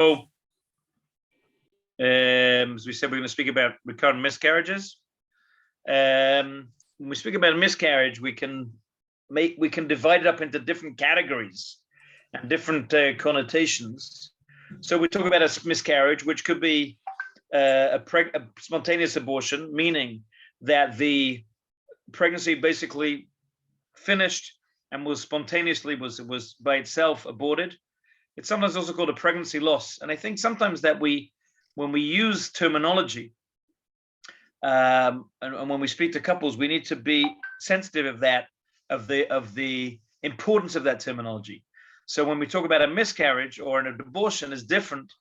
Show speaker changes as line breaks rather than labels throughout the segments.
So, as we said, we're going to speak about recurrent miscarriages. When we speak about miscarriage, we can divide it up into different categories and different connotations. So we talk about a miscarriage, which could be a spontaneous abortion, meaning that the pregnancy basically finished and was spontaneously was by itself aborted. It's sometimes also called a pregnancy loss. And I think sometimes that when we use terminology, and when we speak to couples, we need to be sensitive of the importance of that terminology. So when we talk about a miscarriage or an abortion is different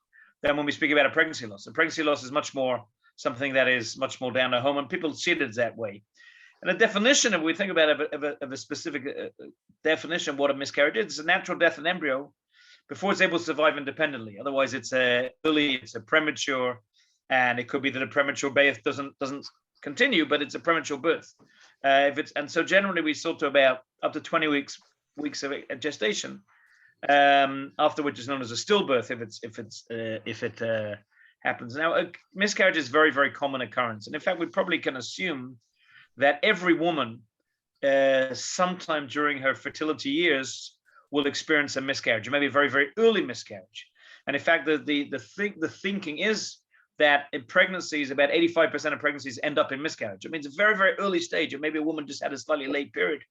than when we speak about a pregnancy loss. A pregnancy loss is much more something that is much more down to home, and people see it as that way. And a definition, if we think about a specific definition of what a miscarriage is, it's a natural death of an embryo before it's able to survive independently. Otherwise, it's a premature, and it could be that a premature birth doesn't continue, but it's a premature birth. So generally we sort of about up to 20 weeks of gestation, after which is known as a stillbirth if it happens. Now, a miscarriage is very, very common occurrence, and in fact, we probably can assume that every woman, sometime during her fertility years, will experience a miscarriage, or maybe a very, very early miscarriage. And in fact, the thinking is that in pregnancies, about 85% of pregnancies end up in miscarriage. It means a very, very early stage, or maybe a woman just had a slightly late period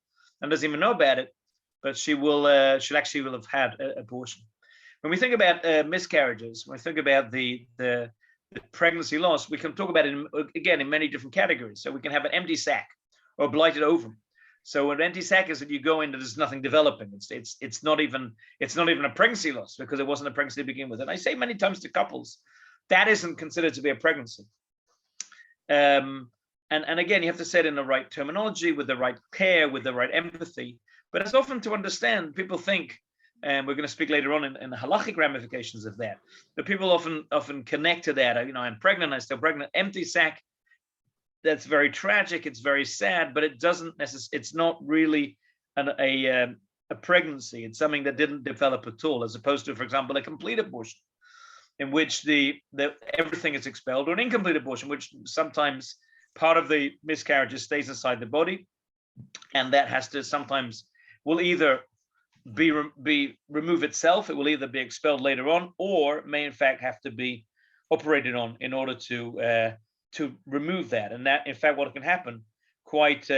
and doesn't even know about it, but she'll actually have had an abortion. When we think about miscarriages, when we think about the pregnancy loss, we can talk about it in many different categories. So we can have an empty sac or a blighted ovum. So an empty sac is that you go in and there's nothing developing. It's not even a pregnancy loss because it wasn't a pregnancy to begin with. And I say many times to couples, that isn't considered to be a pregnancy. And again, you have to say it in the right terminology, with the right care, with the right empathy. But it's often to understand, people think, and we're going to speak later on in the halachic ramifications of that, but people often connect to that. I'm pregnant, I'm still pregnant. Empty sac, that's very tragic, it's very sad, but it doesn't necessarily, it's not really a pregnancy. It's something that didn't develop at all, as opposed to, for example, a complete abortion, in which the everything is expelled, or an incomplete abortion, which sometimes part of the miscarriage stays inside the body, and that has to sometimes will either be remove itself, it will either be expelled later on, or may in fact have to be operated on in order to remove that. And that, in fact, what can happen quite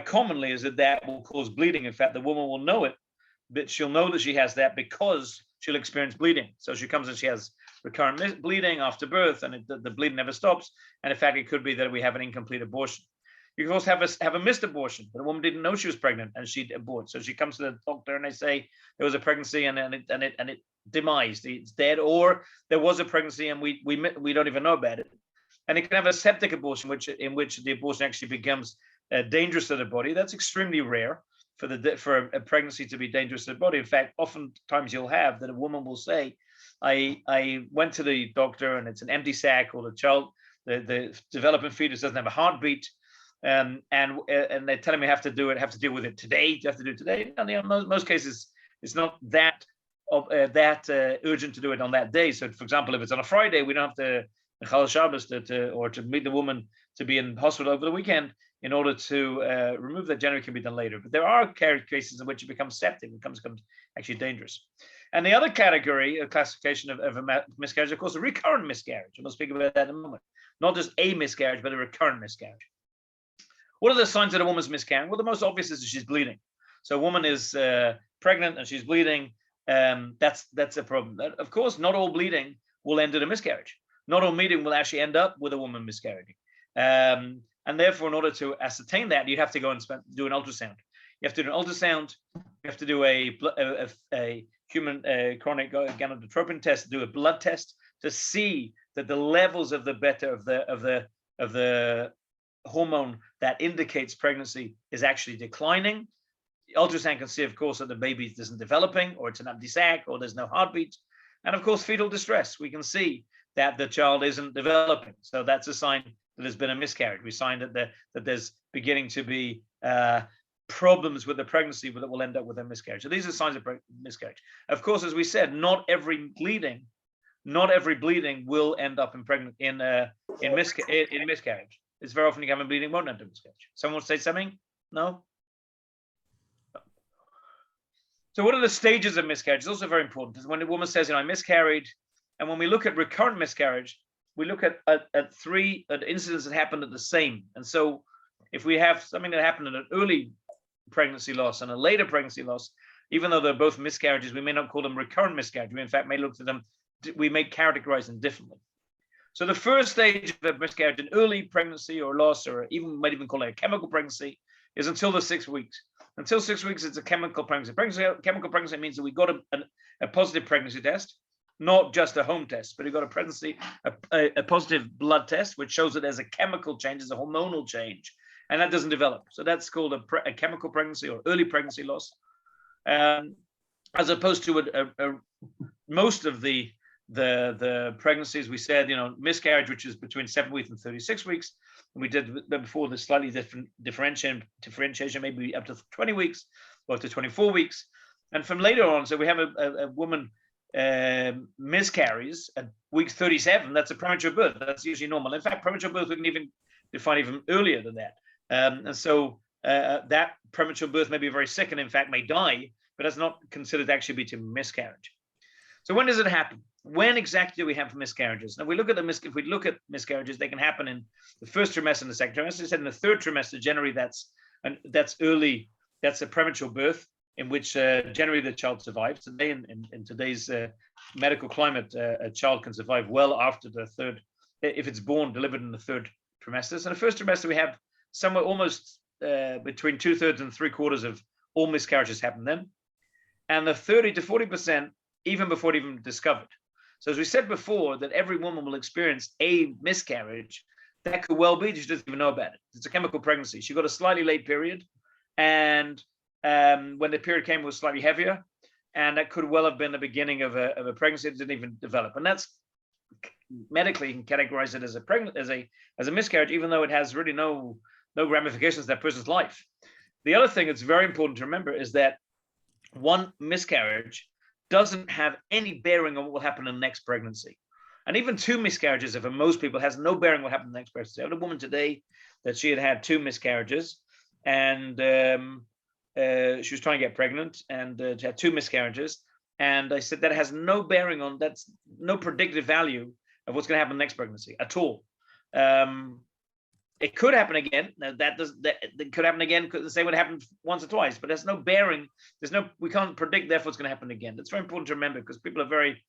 commonly is that will cause bleeding. In fact, the woman will know it, but she'll know that she has that because she'll experience bleeding. So she comes and she has recurrent bleeding after birth, and the bleeding never stops. And in fact, it could be that we have an incomplete abortion. You can also have a missed abortion. The woman didn't know she was pregnant and she'd abort. So she comes to the doctor and they say there was a pregnancy and it demised. It's dead, or there was a pregnancy and we don't even know about it. And it can have a septic abortion, in which the abortion actually becomes dangerous to the body. That's extremely rare for a pregnancy to be dangerous to the body. In fact, oftentimes you'll have that a woman will say, I went to the doctor and it's an empty sac, or the developing fetus doesn't have a heartbeat. And they're telling me I have to deal with it today. You have to do it today. And in most cases, it's not that urgent to do it on that day. So, for example, if it's on a Friday, we don't have to Chal Shabbos to meet the woman to be in hospital over the weekend in order to remove that. Generally, can be done later. But there are cases in which it becomes septic, it becomes actually dangerous. And the other category, a classification of a miscarriage, of course, a recurrent miscarriage. And we'll speak about that in a moment. Not just a miscarriage, but a recurrent miscarriage. What are the signs that a woman's miscarrying? Well, the most obvious is that she's bleeding. So a woman is pregnant and she's bleeding. That's a problem. Of course, not all bleeding will end in a miscarriage. Not all bleeding will actually end up with a woman miscarrying. And therefore, in order to ascertain that, you have to go and do an ultrasound. You have to do an ultrasound. You have to do a human chronic gonadotropin test, do a blood test to see that the levels of the beta of the hormone that indicates pregnancy is actually declining. The ultrasound can see, of course, that the baby isn't developing, or it's an empty sac, or there's no heartbeat. And of course, fetal distress. We can see that the child isn't developing. So that's a sign that there's been a miscarriage. We sign that there's beginning to be problems with the pregnancy that will end up with a miscarriage. So these are signs of miscarriage. Of course, as we said, not every bleeding will end up in miscarriage. It's very often you have a bleeding won't end up in miscarriage. Someone want to say something? No. So what are the stages of miscarriage? It's also very important, because when a woman says, I miscarried, and when we look at recurrent miscarriage, we look at three incidents that happened at the same. And so if we have something that happened in an early pregnancy loss and a later pregnancy loss, even though they're both miscarriages, we may not call them recurrent miscarriage. We in fact may look at them, we may categorize them differently. So the first stage of miscarriage, an early pregnancy or loss, or might even call it a chemical pregnancy, is until the 6 weeks. Until 6 weeks, it's a chemical pregnancy. Chemical pregnancy means that we got a positive pregnancy test, not just a home test, but we got a positive blood test, which shows that there's a chemical change, there's a hormonal change, and that doesn't develop. So that's called a chemical pregnancy or early pregnancy loss, as opposed to most of the pregnancies. We said, miscarriage, which is between 7 weeks and 36 weeks. And we did before the slightly different differentiation, maybe up to 20 weeks or up to 24 weeks. And from later on, so we have a woman miscarries at week 37. That's a premature birth. That's usually normal. In fact, premature birth we can even define even earlier than that. And so that premature birth may be very sick and in fact may die, but that's not considered to actually be to miscarriage. So when does it happen? When exactly do we have miscarriages? Now, if we look at miscarriages, they can happen in the first trimester and the second trimester. I said in the third trimester, generally that's early. That's a premature birth in which generally the child survives. Today, in today's medical climate, a child can survive well after the third, if it's delivered in the third trimester. So in the first trimester, we have somewhere almost between 2/3 and 3/4 of all miscarriages happen then, and the 30 to 40% even before it even discovered. So as we said before, that every woman will experience a miscarriage. That could well be she doesn't even know about it. It's a chemical pregnancy. She got a slightly late period, and when the period came, it was slightly heavier, and that could well have been the beginning of a pregnancy that didn't even develop. And that's medically, you can categorize it as a miscarriage, even though it has really no ramifications in that person's life. The other thing that's very important to remember is that one miscarriage doesn't have any bearing on what will happen in the next pregnancy. And even two miscarriages, for most people, has no bearing on what happened in the next pregnancy. I had a woman today that she had 2 miscarriages, and she was trying to get pregnant, and she had 2 miscarriages. And I said that has no bearing on, that's no predictive value of what's going to happen in the next pregnancy at all. It could happen again. Now it could happen again. The same would happen once or twice, but there's no bearing. We can't predict therefore it's going to happen again. That's very important to remember, because people are very,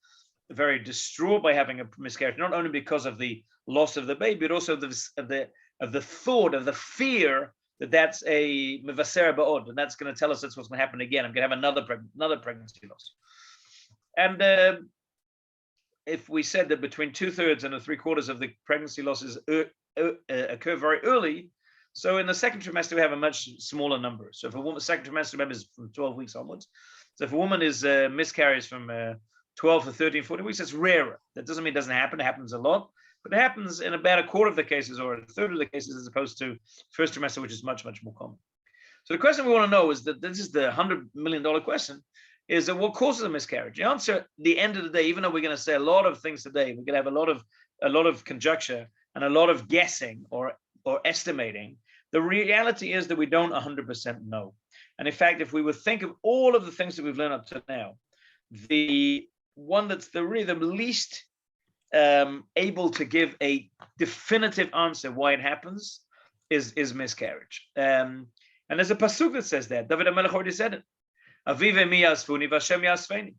very distraught by having a miscarriage, not only because of the loss of the baby, but also of the thought, of the fear that that's a mevasera ba'od, and that's going to tell us that's what's going to happen again. I'm going to have another pregnancy loss. And if we said that between 2/3 and 3/4 of the pregnancy losses occur very early, so in the second trimester we have a much smaller number. So if a woman, second trimester, remember, is from 12 weeks onwards. So if a woman is miscarries from 12 to 13, 14 weeks, it's rarer. That doesn't mean it doesn't happen. It happens a lot, but it happens in about a quarter of the cases or a third of the cases, as opposed to first trimester, which is much, much more common. So the question we want to know is that this is the $100 million question, is that what causes a miscarriage? The answer at the end of the day, even though we're going to say a lot of things today, we're going to have a lot of conjecture and a lot of guessing or estimating. The reality is that we don't 100% know. And in fact, if we would think of all of the things that we've learned up to now, the one that's the least able to give a definitive answer why it happens is miscarriage. And there's a pasuk that says that. David HaMelech already said it. Avive mi yasvuni v'Hashem yasveni.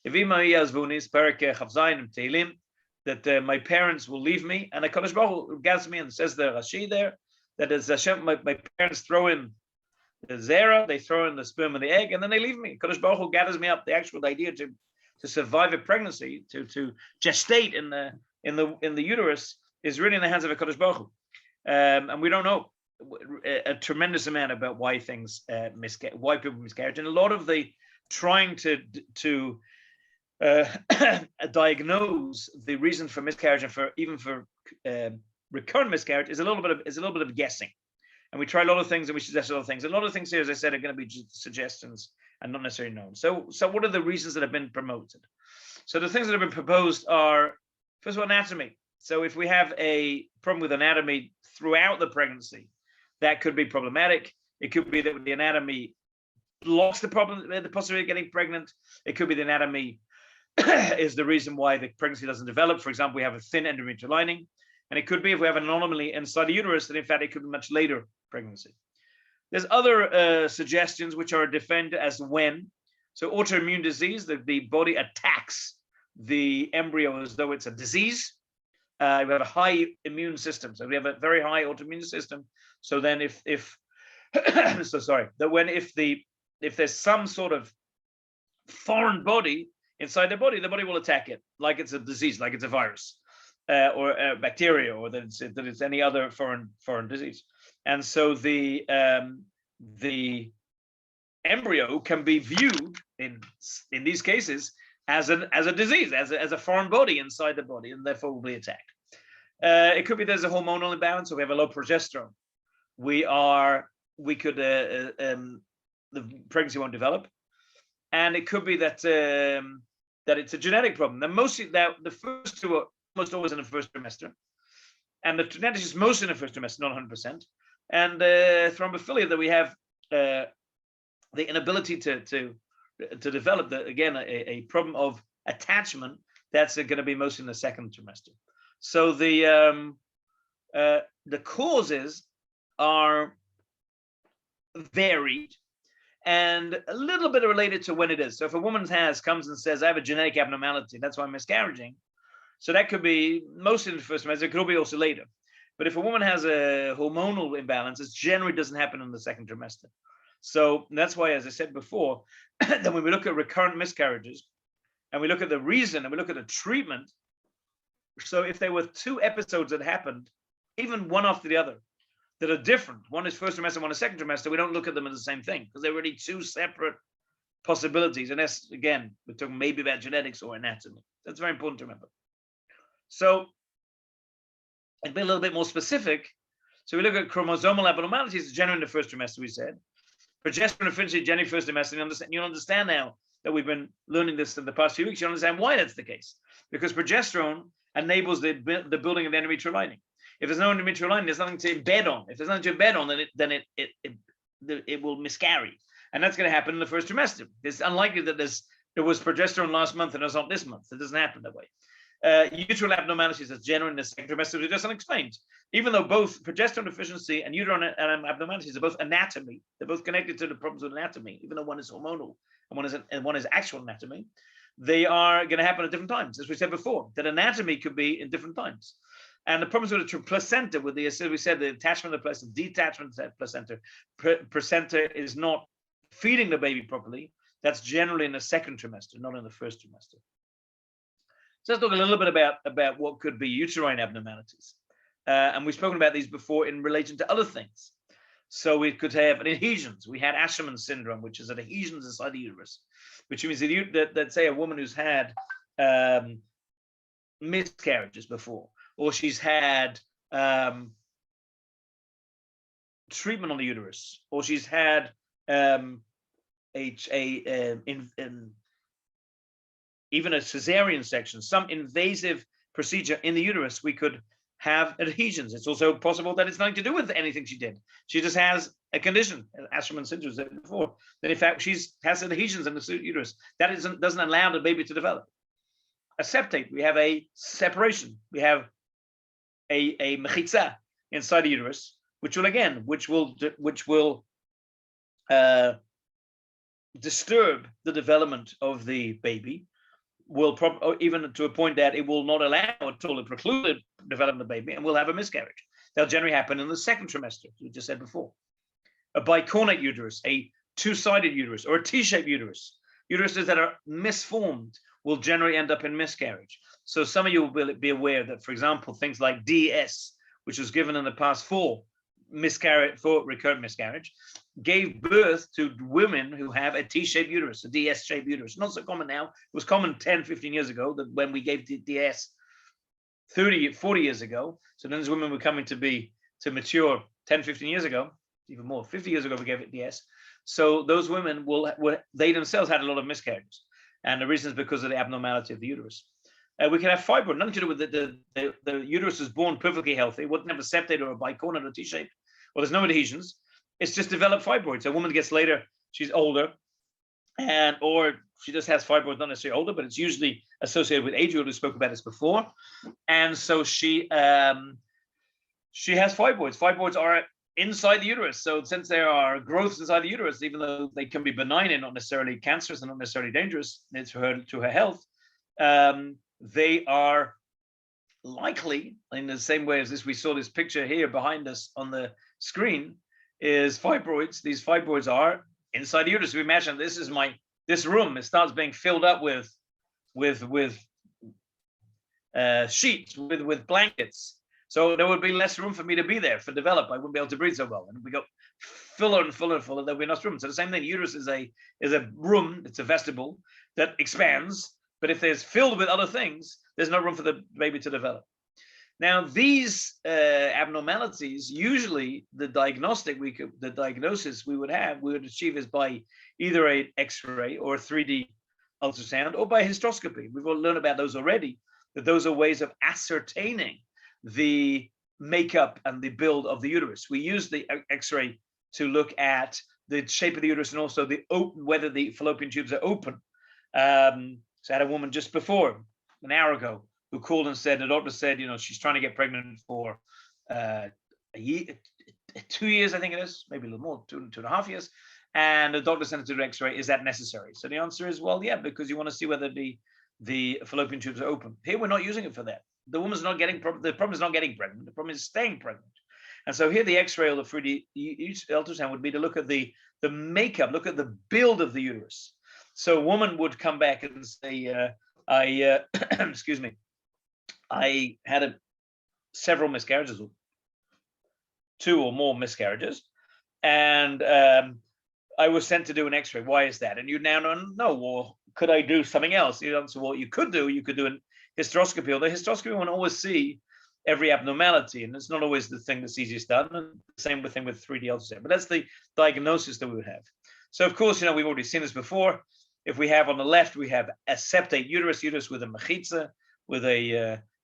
Avive mi yasvuni is Perek Chav Zayin Tehillim, that my parents will leave me, and HaKadosh Baruch Hu gathers me, and says the Rashi there, that as Hashem, my parents throw in the zera, they throw in the sperm and the egg, and then they leave me. HaKadosh Baruch Hu gathers me up. The actual idea to survive a pregnancy, to gestate in the uterus, is really in the hands of HaKadosh Baruch Hu. And we don't know a tremendous amount about why things why people miscarriage, and a lot of the trying to diagnose the reason for miscarriage and for recurrent miscarriage is a little bit of guessing. And we try a lot of things and we suggest a lot of things. A lot of things here, as I said, are going to be just suggestions and not necessarily known. So what are the reasons that have been promoted? So the things that have been proposed are, first of all, anatomy. So if we have a problem with anatomy throughout the pregnancy, that could be problematic. It could be that the anatomy blocks the possibility of getting pregnant. It could be the anatomy is the reason why the pregnancy doesn't develop. For example, we have a thin endometrial lining. And it could be if we have an anomaly inside the uterus, that in fact it could be much later pregnancy. There's other suggestions which are defined as when. So autoimmune disease, the body attacks the embryo as though it's a disease. We have a high immune system. So we have a very high autoimmune system. So then if there's some sort of foreign body inside the body will attack it like it's a disease, like it's a virus. Or a bacteria, or that it's any other foreign disease, and so the embryo can be viewed in these cases as a disease, as a foreign body inside the body, and therefore will be attacked. It could be there's a hormonal imbalance, so we have a low progesterone. The pregnancy won't develop, and it could be that it's a genetic problem. Then mostly the first two are almost always in the first trimester, and the genetics is mostly in the first trimester, not 100%. And thrombophilia, that we have the inability to develop a problem of attachment, that's going to be mostly in the second trimester. So the causes are varied and a little bit related to when it is. So if a woman comes and says, I have a genetic abnormality, that's why I'm miscarriaging. So that could be mostly in the first trimester. It could be also later. But if a woman has a hormonal imbalance, it generally doesn't happen in the second trimester. So that's why, as I said before, that when we look at recurrent miscarriages and we look at the reason and we look at the treatment, so if there were two episodes that happened, even one after the other, that are different, one is first trimester, one is second trimester, we don't look at them as the same thing because they're really two separate possibilities. And that's, again, we're talking maybe about genetics or anatomy. That's very important to remember. So it'd be a little bit more specific. So we look at chromosomal abnormalities, generally in the first trimester, we said. Progesterone deficiency, generally first trimester. You'll understand now that we've been learning this in the past few weeks. You understand why that's the case. Because progesterone enables the building of the endometrial lining. If there's no endometrial lining, there's nothing to embed on. If there's nothing to embed on, then it will miscarry. And that's going to happen in the first trimester. It's unlikely that there was progesterone last month and it's not this month. It doesn't happen that way. Uterine abnormalities is generally in the second trimester, we just unexplained. Even though both progesterone deficiency and uterine abnormalities are both anatomy, they're both connected to the problems with anatomy, even though one is hormonal and one is actual anatomy, they are going to happen at different times, as we said before, that anatomy could be in different times. And the problems with the placenta, as we said, the attachment of the placenta, detachment of the placenta, placenta is not feeding the baby properly. That's generally in the second trimester, not in the first trimester. So let's talk a little bit about what could be uterine abnormalities. And we've spoken about these before in relation to other things. So we could have adhesions. We had Asherman syndrome, which is adhesions inside the uterus, which means that say a woman who's had miscarriages before, or she's had treatment on the uterus, or she's had even a cesarean section, some invasive procedure in the uterus, we could have adhesions. It's also possible that it's nothing to do with anything she did. She just has a condition, Asherman syndrome said before, that in fact she has adhesions in the uterus. That doesn't allow the baby to develop. A septate, we have a separation. We have a mechitza inside the uterus, which will disturb the development of the baby. Will even to a point that it will not allow at all, it preclude the development of the baby, and we'll have a miscarriage. They'll generally happen in the second trimester, as we just said before. A bicornate uterus, a two-sided uterus, or a T-shaped uterus. Uteruses that are misformed will generally end up in miscarriage. So some of you will be aware that, for example, things like DS, which was given in the past for recurrent miscarriage, gave birth to women who have a T-shaped uterus, a DS-shaped uterus. Not so common now. It was common 10, 15 years ago, that when we gave DS 30, 40 years ago. So then these women were coming to mature 10, 15 years ago. even more. 50 years ago, we gave it yes. So those women they themselves had a lot of miscarriages. And the reason is because of the abnormality of the uterus. We can have fibroid, nothing to do with the uterus is born perfectly healthy, wouldn't have a septate or a bicornate or T-shaped, well, there's no adhesions. It's just developed fibroids. So a woman gets later, she's older, or she just has fibroids, not necessarily older, but it's usually associated with age. We already spoke about this before. And so she has fibroids. Fibroids are inside the uterus. So since there are growths inside the uterus, even though they can be benign and not necessarily cancerous and not necessarily dangerous to her health, they are likely, in the same way as this, we saw this picture here behind us on the screen, is fibroids. These fibroids are inside the uterus. We imagine this is this room. It starts being filled up with sheets, with blankets. So there would be less room for me to be there, for develop. I wouldn't be able to breathe so well. And we go fuller and fuller and fuller, there'll be enough room. So the same thing, the uterus is a room, it's a vestibule that expands. But if there's filled with other things, there's no room for the baby to develop. Now, these abnormalities, usually the diagnosis we would achieve is by either an X-ray or a 3D ultrasound or by hysteroscopy. We've all learned about those already, that those are ways of ascertaining the makeup and the build of the uterus. We use the X-ray to look at the shape of the uterus and also whether the fallopian tubes are open. So I had a woman just before, an hour ago, who called and said, the doctor said, she's trying to get pregnant for a year, 2 years, I think it is, maybe a little more, 2.5 years. And the doctor sent it to the X-ray. Is that necessary? So the answer is, well, yeah, because you want to see whether the fallopian tubes are open. Here, we're not using it for that. The woman's not getting, the problem is not getting pregnant. The problem is staying pregnant. And so here, the X-ray or the 3D ultrasound would be to look at the makeup, look at the build of the uterus. So a woman would come back and say, excuse me, I had several miscarriages, 2 or more miscarriages, and I was sent to do an X-ray. Why is that? And you now know, well, could I do something else? You answer, well, you could do a hysteroscopy. Although hysteroscopy won't always see every abnormality, and it's not always the thing that's easiest done. And the same thing with 3D ultrasound. But that's the diagnosis that we would have. So of course, we've already seen this before. If we have on the left, we have a septate uterus with a mechitza, with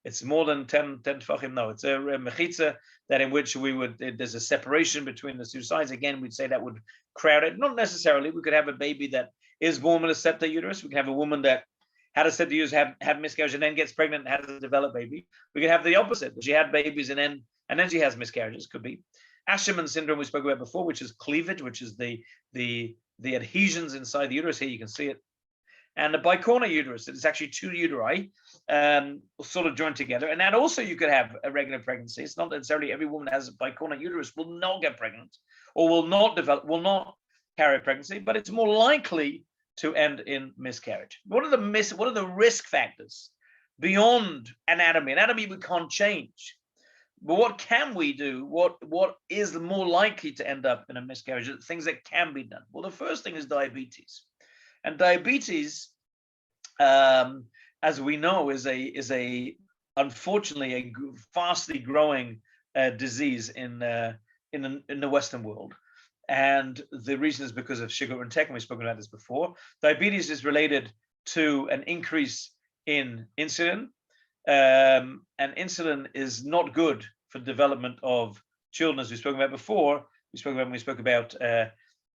it's more than 10 tefachim. No, it's a mechitza that in which there's a separation between the 2 sides. Again, we'd say that would crowd it. Not necessarily. We could have a baby that is born with a septate uterus. We can have a woman that had a septate uterus, have miscarriage, and then gets pregnant and has a developed baby. We could have the opposite. She had babies and then she has miscarriages. Could be Asherman syndrome we spoke about before, which is cleavage, which is the adhesions inside the uterus. Here you can see it. And the bicornate uterus, it's actually 2 uteri sort of joined together. And that also you could have a regular pregnancy. It's not necessarily every woman that has a bicornate uterus will not get pregnant or will not carry a pregnancy, but it's more likely to end in miscarriage. What are the risk factors beyond anatomy? Anatomy we can't change. But what can we do? What is more likely to end up in a miscarriage? Things that can be done. Well, the first thing is diabetes. And diabetes, as we know, is unfortunately a fastly growing disease in the Western world. And the reason is because of sugar intake, and we've spoken about this before. Diabetes is related to an increase in insulin, and insulin is not good for the development of children, as we spoke about before. We spoke about when we spoke about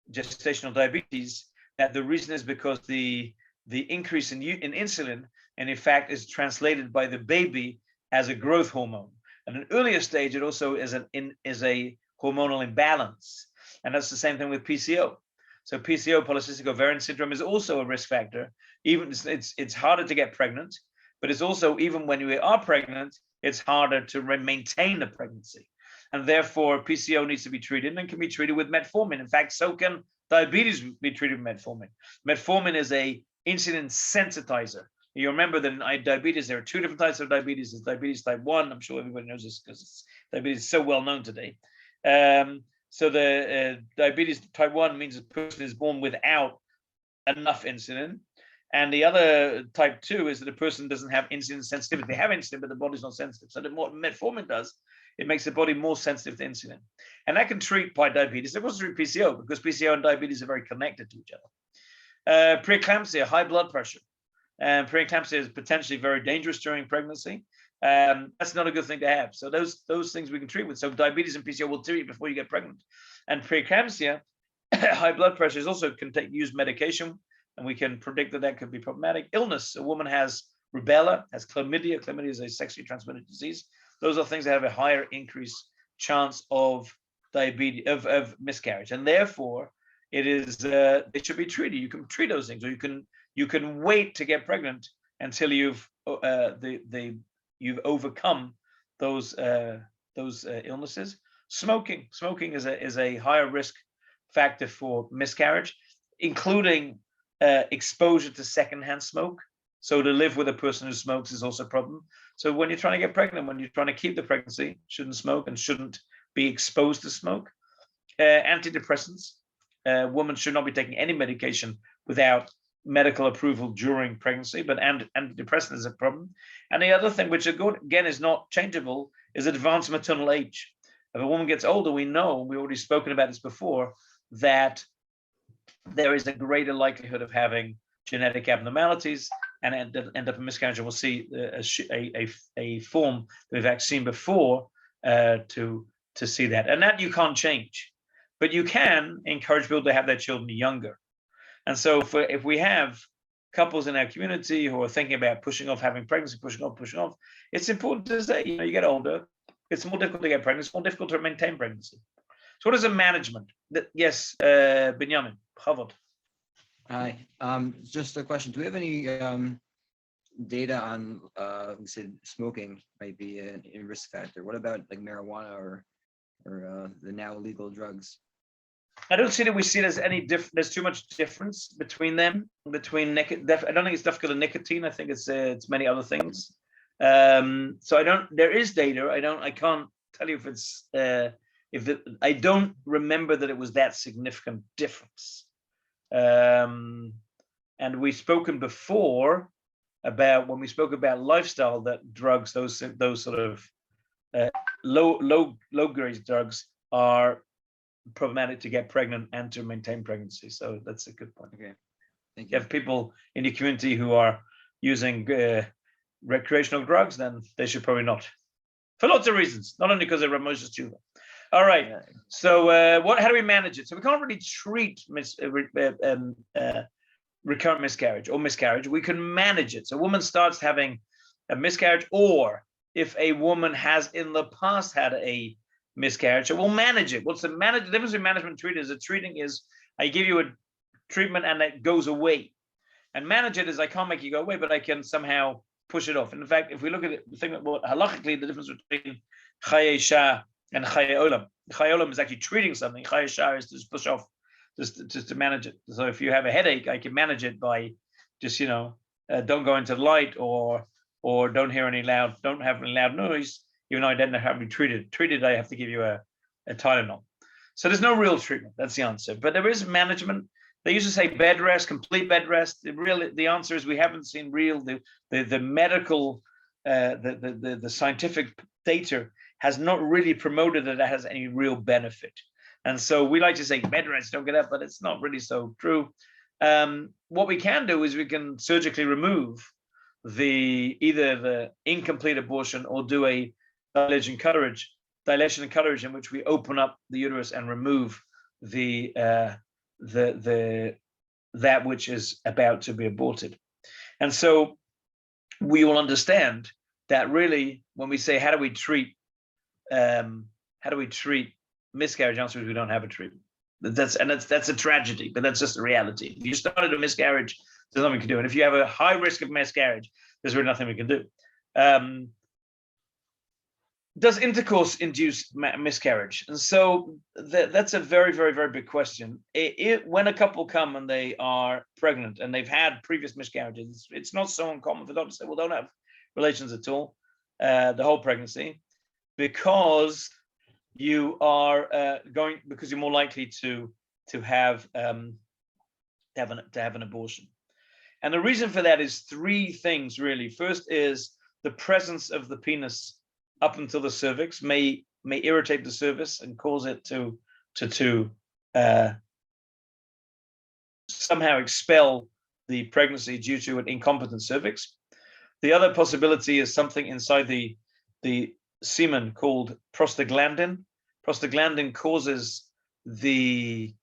gestational diabetes. That the reason is because the increase in insulin, and in fact, is translated by the baby as a growth hormone. At an earlier stage, it also is a hormonal imbalance, and that's the same thing with PCO. So PCO, polycystic ovarian syndrome, is also a risk factor. Even it's harder to get pregnant, but it's also, even when you are pregnant, it's harder to maintain the pregnancy, and therefore PCO needs to be treated and can be treated with metformin. In fact, so can diabetes be treated with metformin. Metformin is a insulin sensitizer. You remember that in diabetes, there are 2 different types of diabetes. There's diabetes type 1. I'm sure everybody knows this because diabetes is so well known today. So the diabetes type 1 means a person is born without enough insulin. And the other type 2 is that a person doesn't have insulin sensitivity. They have insulin, but the body's not sensitive. So what metformin does, it makes the body more sensitive to insulin. And that can treat diabetes. It also treat PCO, because PCO and diabetes are very connected to each other. Preeclampsia, high blood pressure. And preeclampsia is potentially very dangerous during pregnancy. That's not a good thing to have. So those things we can treat with. So diabetes and PCO will treat you before you get pregnant. And preeclampsia, high blood pressure, is also can use medication, and we can predict that could be problematic. Illness, a woman has rubella, has chlamydia. Chlamydia is a sexually transmitted disease. Those are things that have a higher increased chance of diabetes, of miscarriage, and therefore it should be treated. You can treat those things, or you can wait to get pregnant until you've overcome those illnesses. Smoking is a higher risk factor for miscarriage, including exposure to secondhand smoke. So to live with a person who smokes is also a problem. So when you're trying to get pregnant, when you're trying to keep the pregnancy, shouldn't smoke and shouldn't be exposed to smoke. Antidepressants. Women should not be taking any medication without medical approval during pregnancy, but antidepressant is a problem. And the other thing, which again is not changeable, is advanced maternal age. If a woman gets older, we know, we've already spoken about this before, that there is a greater likelihood of having genetic abnormalities and end up in miscarriage. And we'll see a form that we've actually seen before to see that. And that you can't change, but you can encourage people to have their children younger. And so if we have couples in our community who are thinking about pushing off having pregnancy, pushing off, it's important to say, you get older, it's more difficult to get pregnant, it's more difficult to maintain pregnancy. So what is the management? Yes, Benjamin, Harvard.
Hi, just a question. Do we have any data on, we said smoking might be a risk factor? What about like marijuana or the now illegal drugs?
I don't see that we see there's any there's too much difference between them. I don't think it's difficult to nicotine. I think it's many other things. So there is data. I can't tell you if it's I don't remember that it was that significant difference. And we've spoken before about, when we spoke about lifestyle, that drugs, those sort of low grade drugs, are problematic to get pregnant and to maintain pregnancy. So that's a good point.
Okay, thank you.
If people in your community who are using recreational drugs, then they should probably not, for lots of reasons, not only because they're malicious children. All right. So how do we manage it? So we can't really treat recurrent miscarriage or miscarriage. We can manage it. So a woman starts having a miscarriage, or if a woman has in the past had a miscarriage, so we'll manage it. What's the difference between management and treating is, treating is I give you a treatment and it goes away. And manage it is I can't make you go away, but I can somehow push it off. And in fact, if we look at it, think about halachically the difference between chaye shah and chaye olam. Chaye olam is actually treating something. Chaye shah is to just push off, just to manage it. So if you have a headache, I can manage it by just don't go into the light, or don't have any loud noise, even though I don't have to be treated. Treated, I have to give you a Tylenol. So there's no real treatment. That's the answer. But there is management. They used to say bed rest, complete bed rest. The answer is we haven't seen the medical, the scientific data has not really promoted that has any real benefit. And so we like to say bed rest, don't get up, but it's not really so true. What we can do is we can surgically remove either the incomplete abortion, or do a dilation and curettage, in which we open up the uterus and remove that which is about to be aborted. And so we will understand that really, when we say how do we treat miscarriage, answer is we don't have a treatment. That's a tragedy, but that's just the reality. If you started a miscarriage, there's nothing we can do. And if you have a high risk of miscarriage, there's really nothing we can do. Does intercourse induce miscarriage? And so that's a very, very, very big question. When a couple come and they are pregnant and they've had previous miscarriages, it's not so uncommon for doctors to say, well, don't have relations at all the whole pregnancy, because you are because you're more likely to have an abortion. And the reason for that is three things, really. First is the presence of the penis up until the cervix may irritate the cervix and cause it to somehow expel the pregnancy due to an incompetent cervix. The other possibility is something inside the semen called prostaglandin. Prostaglandin causes the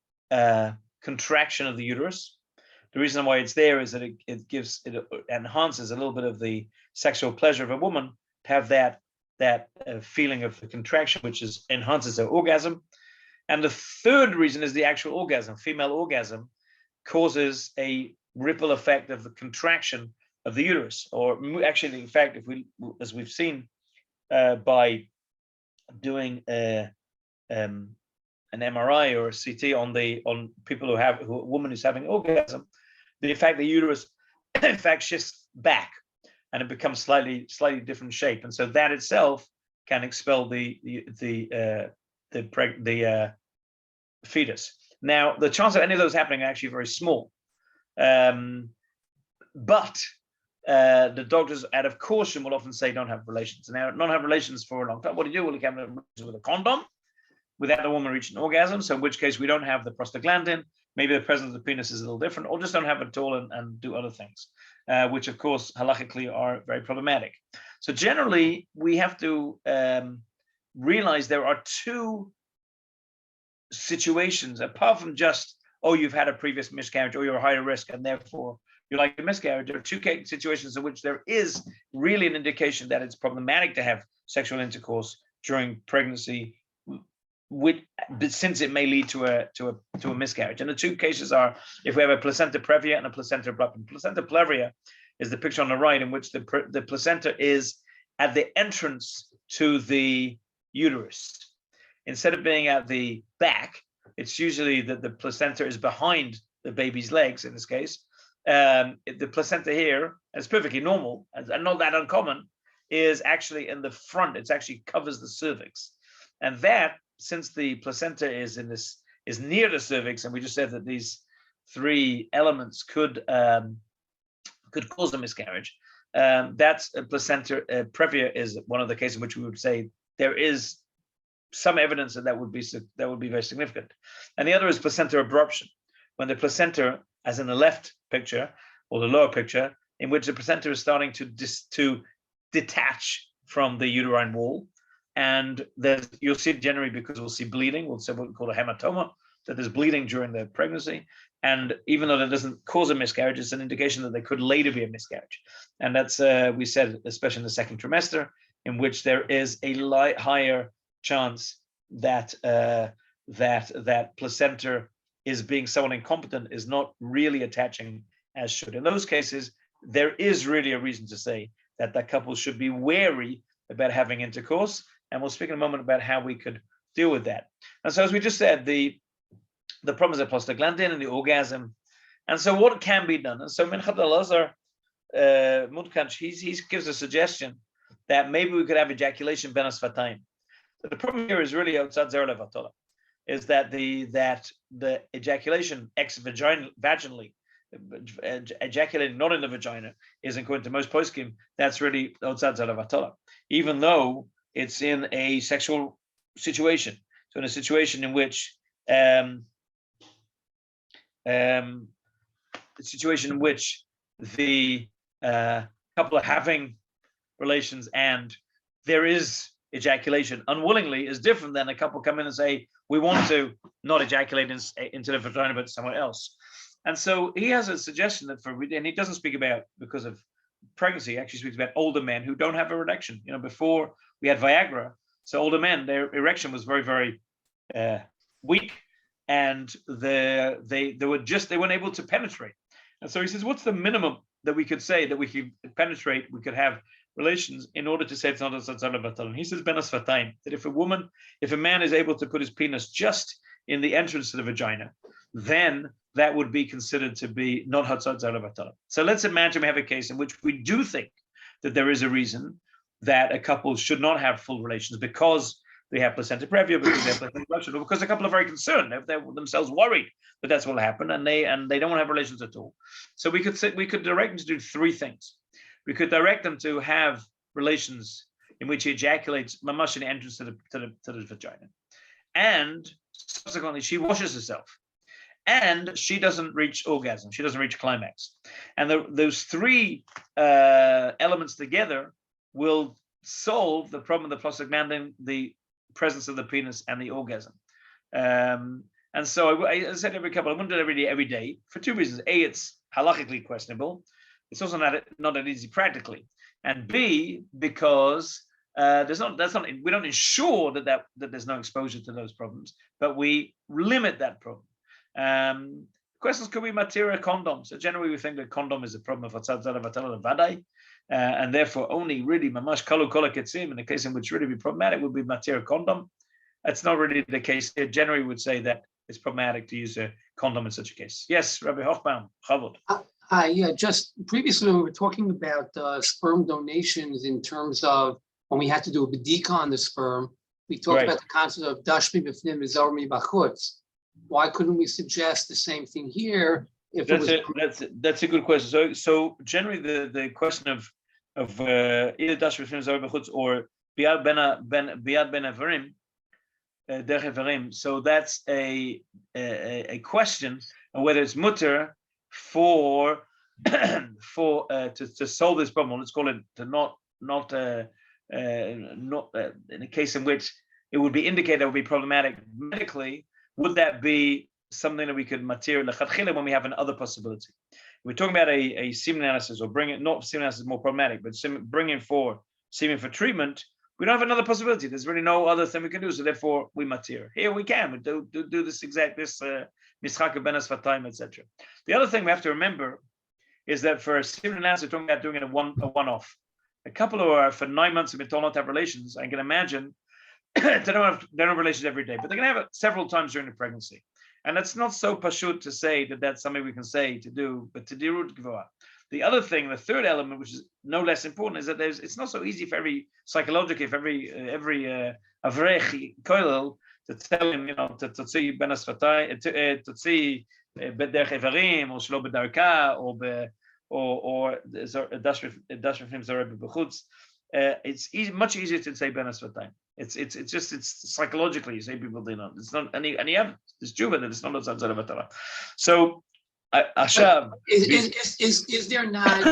contraction of the uterus. The reason why it's there is that it enhances a little bit of the sexual pleasure of a woman to have that feeling of the contraction, which enhances her orgasm. And the third reason is the actual orgasm. Female orgasm causes a ripple effect of the contraction of the uterus, or actually, in fact, as we've seen by doing an MRI or a CT on people a woman who's having orgasm, the uterus in fact shifts back and it becomes slightly different shape, and so that itself can expel the fetus. Now, the chance of any of those happening are actually very small, but the doctors, out of caution, will often say don't have relations. Now, not have relations for a long time. What do you do? Well, you can have relations with a condom without the woman reaching orgasm. So in which case we don't have the prostaglandin. Maybe the presence of the penis is a little different, or just don't have it at all and do other things, which of course halachically are very problematic. So generally we have to realize there are two situations, apart from just, oh, you've had a previous miscarriage or you're a higher risk and therefore you're like a miscarriage. There are two situations in which there is really an indication that it's problematic to have sexual intercourse during pregnancy, since it may lead to a miscarriage. And the two cases are if we have a placenta previa and a placenta abruptum. Placenta previa is the picture on the right, in which the placenta is at the entrance to the uterus. Instead of being at the back, it's usually that the placenta is behind the baby's legs in this case. The placenta here, it's perfectly normal and not that uncommon, is actually in the front. It actually covers the cervix. And that, since the placenta is near the cervix, and we just said that these three elements could cause a miscarriage, that's a placenta previa is one of the cases in which we would say there is some evidence that would be very significant. And the other is placenta abruption, when the placenta, as in the left picture or the lower picture, in which the placenta is starting to detach from the uterine wall. And you'll see it generally because we'll see bleeding. We'll say what we call a hematoma, that there's bleeding during the pregnancy. And even though that doesn't cause a miscarriage, it's an indication that there could later be a miscarriage. And that's, we said, especially in the second trimester, in which there is a higher chance that that placenta is being somewhat incompetent, is not really attaching as should. In those cases, there is really a reason to say that that couple should be wary about having intercourse. And we'll speak in a moment about how we could deal with that. And so, as we just said, the problems of prostaglandin and the orgasm. And so what can be done? And so Minchat Elazar Mutkanch, he gives a suggestion that maybe we could have ejaculation ben asfatayim. The problem here is really outside zera levatola, is that the ejaculation vaginally, ejaculating not in the vagina, is according to most poskim, that's really outside zera levatola, even though it's in a sexual situation. So in a situation in which the couple are having relations and there is ejaculation unwillingly, is different than a couple come in and say, we want to not ejaculate into the vagina but somewhere else. And so he has a suggestion that and he doesn't speak about because of pregnancy, he actually speaks about older men who don't have an erection. Before we had Viagra, so older men, their erection was very, very weak, and they weren't able to penetrate. And so he says, what's the minimum that we could say that we could penetrate, we could have relations in order to say it's not a satzala batal? He says ben asfatayim, that if a man is able to put his penis just in the entrance to the vagina, then that would be considered to be not satzala batal. So let's imagine we have a case in which we do think that there is a reason that a couple should not have full relations because they have placenta previa, because they have placenta rupture, or because a couple are very concerned, if they're themselves worried that that's what will happen, and they don't want to have relations at all. So we could direct them to do three things. We could direct them to have relations in which he ejaculates mamash in the entrance to the vagina, and subsequently she washes herself, and she doesn't reach orgasm, she doesn't reach climax, and those three elements together will solve the problem of the prostaglandin, the presence of the penis, and the orgasm. And so I said every couple, I wouldn't do it every day for two reasons. A, it's halachically questionable. It's also not that easy practically. And B, because we don't ensure that there's no exposure to those problems, but we limit that problem. Questions, could we material condom? So generally we think that condom is a problem of vadai, and therefore only really mamash kalu kola ketzim, in the case in which really be problematic would be material condom. That's not really the case here. Generally would say that it's problematic to use a condom in such a case. Yes, Rabbi Hoffbaum, Chavod.
Yeah, just previously we were talking about sperm donations in terms of when we had to do a bedika on the sperm. We talked about the concept of dashmi b'fnim v'zor mi-bachutz. Why couldn't we suggest the same thing here? If
that's a good question. So generally the question of either dashmi b'fnim v'zor mi-bachutz or biad ben avarim, so that's a question of whether it's mutter for to solve this problem. Let's call it to not in a case in which it would be indicated that would be problematic medically. Would that be something that we could material lechatchila when we have another possibility? We're talking about a semen analysis, or not semen analysis is more problematic, but bringing for semen for treatment. We don't have another possibility. There's really no other thing we can do. So therefore, we matir. Here we can. We do this mishak benas vatayim, etc. The other thing we have to remember is that for a semen analysis, we're talking about doing it a one-off. A couple who are for 9 months have been told not to have relations. I can imagine they don't have relations every day, but they can have it several times during the pregnancy. And it's not so pashut to say that that's something we can say to do, but to do gvoa. The other thing, the third element, which is no less important, is that it's not so easy for every psychologically, if every avrech koilel to tell him, to see benas fatay, to see bederech evarim or shlo bedarka or dash v'fnim zareh b'chutz. It's much easier to say benas fatay. It's psychologically you say people do not. It's not any evidence. It's true, but it's not a tzad of Torah. So.
Is there not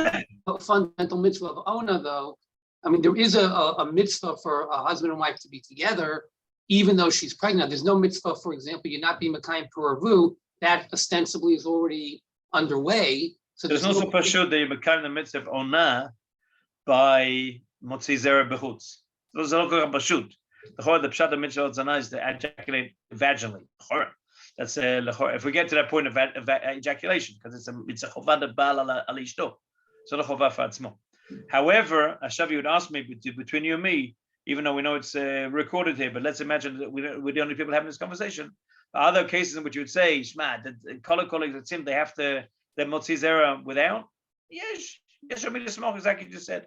a fundamental mitzvah of ona though? I mean, there is a mitzvah for a husband and wife to be together, even though she's pregnant. There's no mitzvah, for example, you're not being Mekayim Puravu. That ostensibly is already underway. So
there's also pashut that you become the mitzvah of ona by motzi zera bechutz. Those are not pashut. The pshat of mitzvah zana is to ejaculate vaginally. That's if we get to that point of ejaculation, because it's a chovah bal al ishto, so the chovah for atzmo. However, Ashav, you would ask me between you and me, even though we know it's recorded here, but let's imagine that we're the only people having this conversation. Are there cases in which you would say, Shma, that colleagues at Sim, they have to their motzi zera without? Yes, show me the smoke, exactly you just said.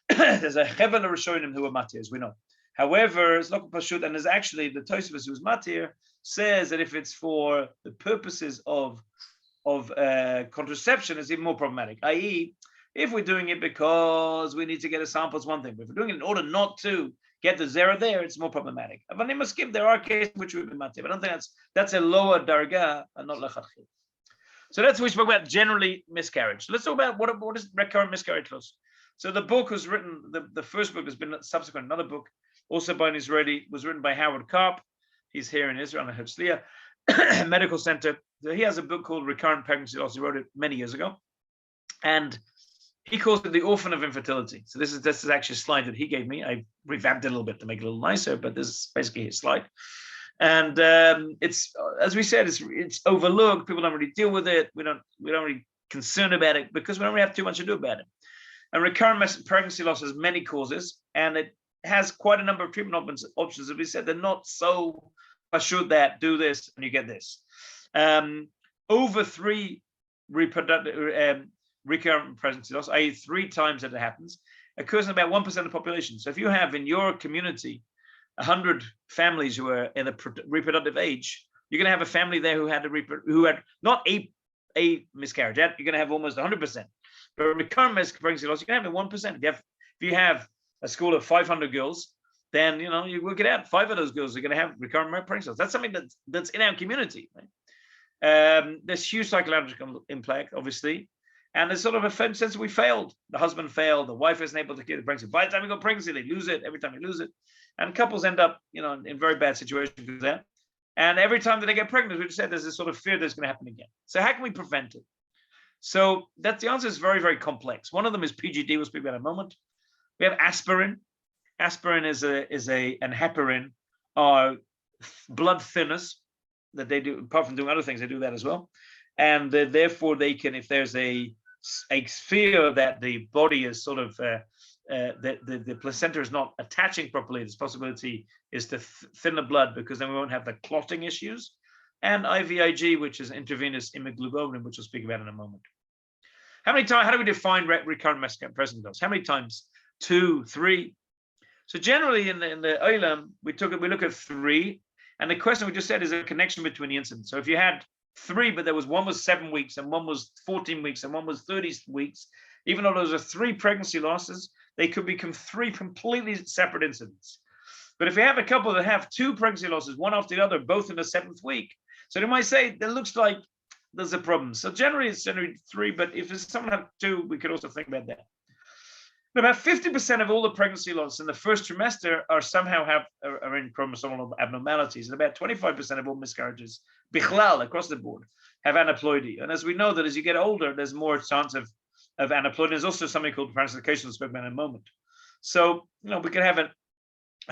There's a hevel rishonim who are matir, as we know. However, it's not pashut, and there's actually the Tosfos who's matir says that if it's for the purposes of contraception, it's even more problematic. I.e., if we're doing it because we need to get a sample, it's one thing. But if we're doing it in order not to get the zera there, it's more problematic. There are cases in which we've been matir. I don't think that's a lower darga and not lechatchil. So that's what we spoke about generally miscarriage. So let's talk about what is recurrent miscarriage close. So the book was written, the first book has been subsequent, another book, also by an Israeli, was written by Howard Karp. He's here in Israel, in Herzliya Medical Center. So he has a book called Recurrent Pregnancy Loss. He wrote it many years ago. And he calls it the orphan of infertility. So this is actually a slide that he gave me. I revamped it a little bit to make it a little nicer, but this is basically his slide. And it's, as we said, it's overlooked. People don't really deal with it. We don't really concern about it because we don't really have too much to do about it. And recurrent pregnancy loss has many causes, and it has quite a number of treatment options. As we said, they're not so pashut that do this and you get this. Over 3 reproductive recurrent pregnancy loss, i.e. 3 times that it happens, occurs in about 1% of the population. So if you have in your community 100 families who are in a reproductive age, you're going to have a family there who had not a miscarriage. You're going to have almost 100%. But recurrent pregnancy loss, you can have it 1%. If you have a school of 500 girls, then you work it out. 5 of those girls are going to have recurrent pregnancy loss. That's something that's in our community. Right? There's huge psychological impact, obviously, and there's sort of a sense that we failed. The husband failed. The wife isn't able to get the pregnancy. By the time we got pregnancy, they lose it. Every time they lose it, and couples end up, in very bad situations with that. And every time that they get pregnant, we just said there's this sort of fear that's going to happen again. So how can we prevent it? So that's the answer is very, very complex. One of them is PGD. We'll speak about in a moment. We have aspirin. Aspirin and heparin are blood thinners that they do. Apart from doing other things, they do that as well. And therefore, they can, if there's a fear that the body is sort of that the placenta is not attaching properly, this possibility is to thin the blood, because then we won't have the clotting issues. And IVIG, which is intravenous immunoglobulin, which we'll speak about in a moment. How many times? How do we define recurrent pregnancy loss? How many times? 2, 3. So generally, in the Olam, we look at 3, and the question we just said is a connection between the incidents. So if you had 3, but one was 7 weeks, and one was 14 weeks, and one was 30 weeks, even though those are 3 pregnancy losses, they could become 3 completely separate incidents. But if you have a couple that have 2 pregnancy losses, one after the other, both in the 7th week, so they might say that looks like there's a problem. So generally, it's generally 3, but if someone had 2, we could also think about that. But about 50% of all the pregnancy loss in the first trimester are somehow are in chromosomal abnormalities, and about 25% of all miscarriages, bichlal, across the board, have aneuploidy. And as we know that as you get older, there's more chance of aneuploidy. There's also something called translocation, we'll speak about in a moment. So we could have a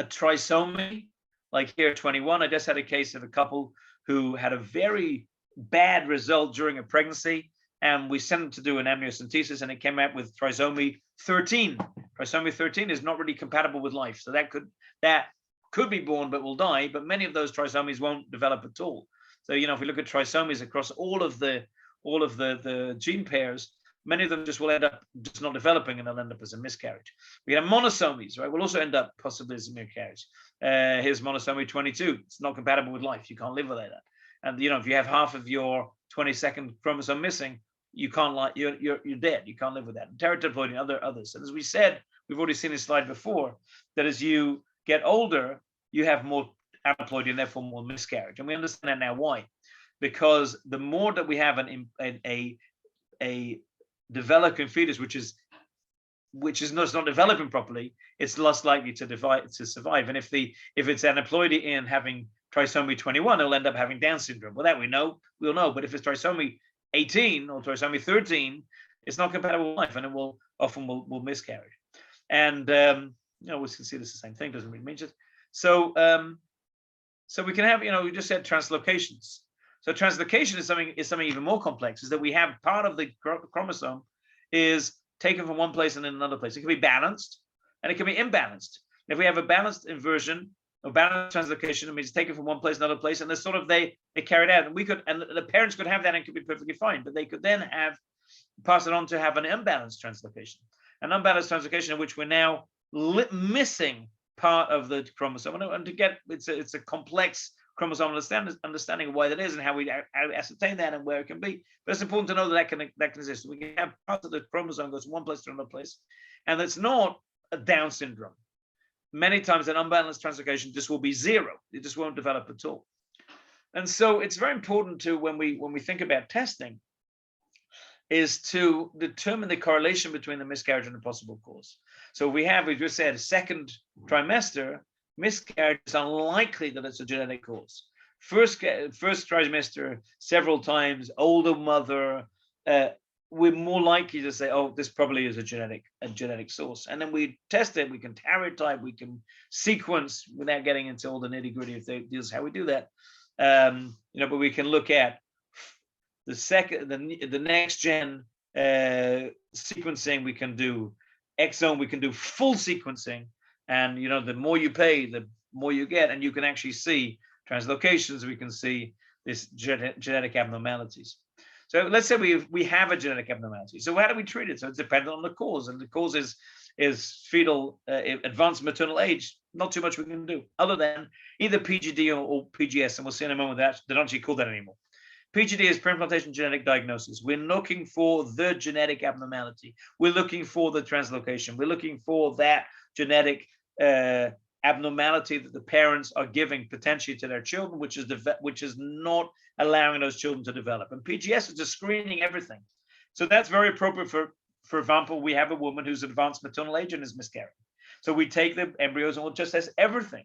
trisomy, like here 21. I just had a case of a couple who had a very bad result during a pregnancy, and we sent them to do an amniocentesis, and it came out with trisomy 13. Trisomy 13 is not really compatible with life, so that could be born but will die. But many of those trisomies won't develop at all. So if we look at trisomies across all of the gene pairs, many of them just will end up just not developing, and they'll end up as a miscarriage. We have monosomies, right? We'll also end up possibly as a miscarriage. Here's monosomy 22. It's not compatible with life. You can't live without that. And if you have half of your 22nd chromosome missing, you can't, you're dead. You can't live with that. Teratoploidy and others. And as we said, we've already seen this slide before, that as you get older, you have more aneuploidy and therefore more miscarriage. And we understand that now. Why? Because the more that we have a developing fetus, which is not developing properly, it's less likely to survive. And if it's aneuploidy in having trisomy 21, it'll end up having Down syndrome. Well, that we'll know. But if it's trisomy 18 or trisomy 13, it's not compatible with life, and it will often miscarry. And we can see this the same thing. Doesn't really mean it. So we can have, we just said translocations. So translocation is something even more complex. Is that we have part of the chromosome is taken from one place and in another place. It can be balanced and it can be imbalanced. If we have a balanced inversion or balanced translocation, it means taken from one place, another place, and they carry it out. And the parents could have that and it could be perfectly fine, but they could then pass it on to have an imbalanced translocation. An unbalanced translocation in which we're now missing part of the chromosome. And to get, it's a complex chromosomal understanding of why that is and how we ascertain that and where it can be. But it's important to know that can exist. We can have parts of the chromosome goes from one place to another place, and it's not a Down syndrome. Many times an unbalanced translocation just will be 0. It just won't develop at all. And so it's very important to, when we think about testing, is to determine the correlation between the miscarriage and the possible cause. So we just said, second trimester, miscarriage is unlikely that it's a genetic cause. First trimester, several times, older mother, we're more likely to say, oh, this probably is a genetic source. And then we test it, we can karyotype, we can sequence without getting into all the nitty-gritty of this, how we do that. But we can look at the next gen sequencing. We can do exome, we can do full sequencing. And the more you pay, the more you get, and you can actually see translocations. We can see this genetic abnormalities. So let's say we have a genetic abnormality. So how do we treat it? So it's dependent on the cause, and the cause is is fetal advanced maternal age, not too much we can do other than either PGD or PGS, and we'll see in a moment that they don't actually call that anymore. PGD is pre-implantation genetic diagnosis. We're looking for the genetic abnormality. We're looking for the translocation. We're looking for that genetic abnormality that the parents are giving potentially to their children, which is not allowing those children to develop. And PGS is just screening everything. So that's very appropriate for example, we have a woman who's advanced maternal age and is miscarrying. So we take the embryos and we'll just test everything.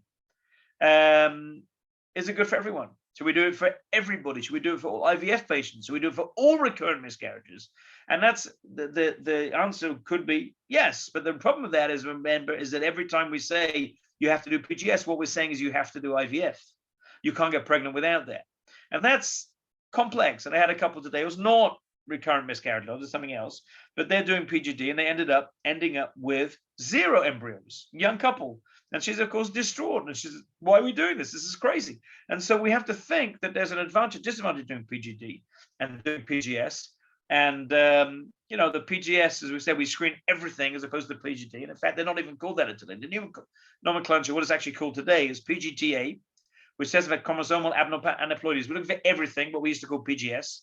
Is it good for everyone? Should we do it for everybody? Should we do it for all IVF patients? Should we do it for all recurrent miscarriages? And that's the answer could be yes. But the problem with that is, remember, is that every time we say you have to do PGS, what we're saying is you have to do IVF. You can't get pregnant without that. And that's complex. And I had a couple today. It was not recurrent miscarriage, there's something else, but they're doing PGD and they ending up with 0 embryos, young couple. And she's of course distraught, and she's, why are we doing this? This is crazy. And so we have to think that there's an advantage, disadvantage doing PGD and doing PGS. And you know, the PGS, as we said, we screen everything as opposed to PGD. And in fact, they're not even called that today. The new nomenclature, what is actually called today, is PGTA, which says about chromosomal aneuploidies. We're looking for everything, what we used to call PGS.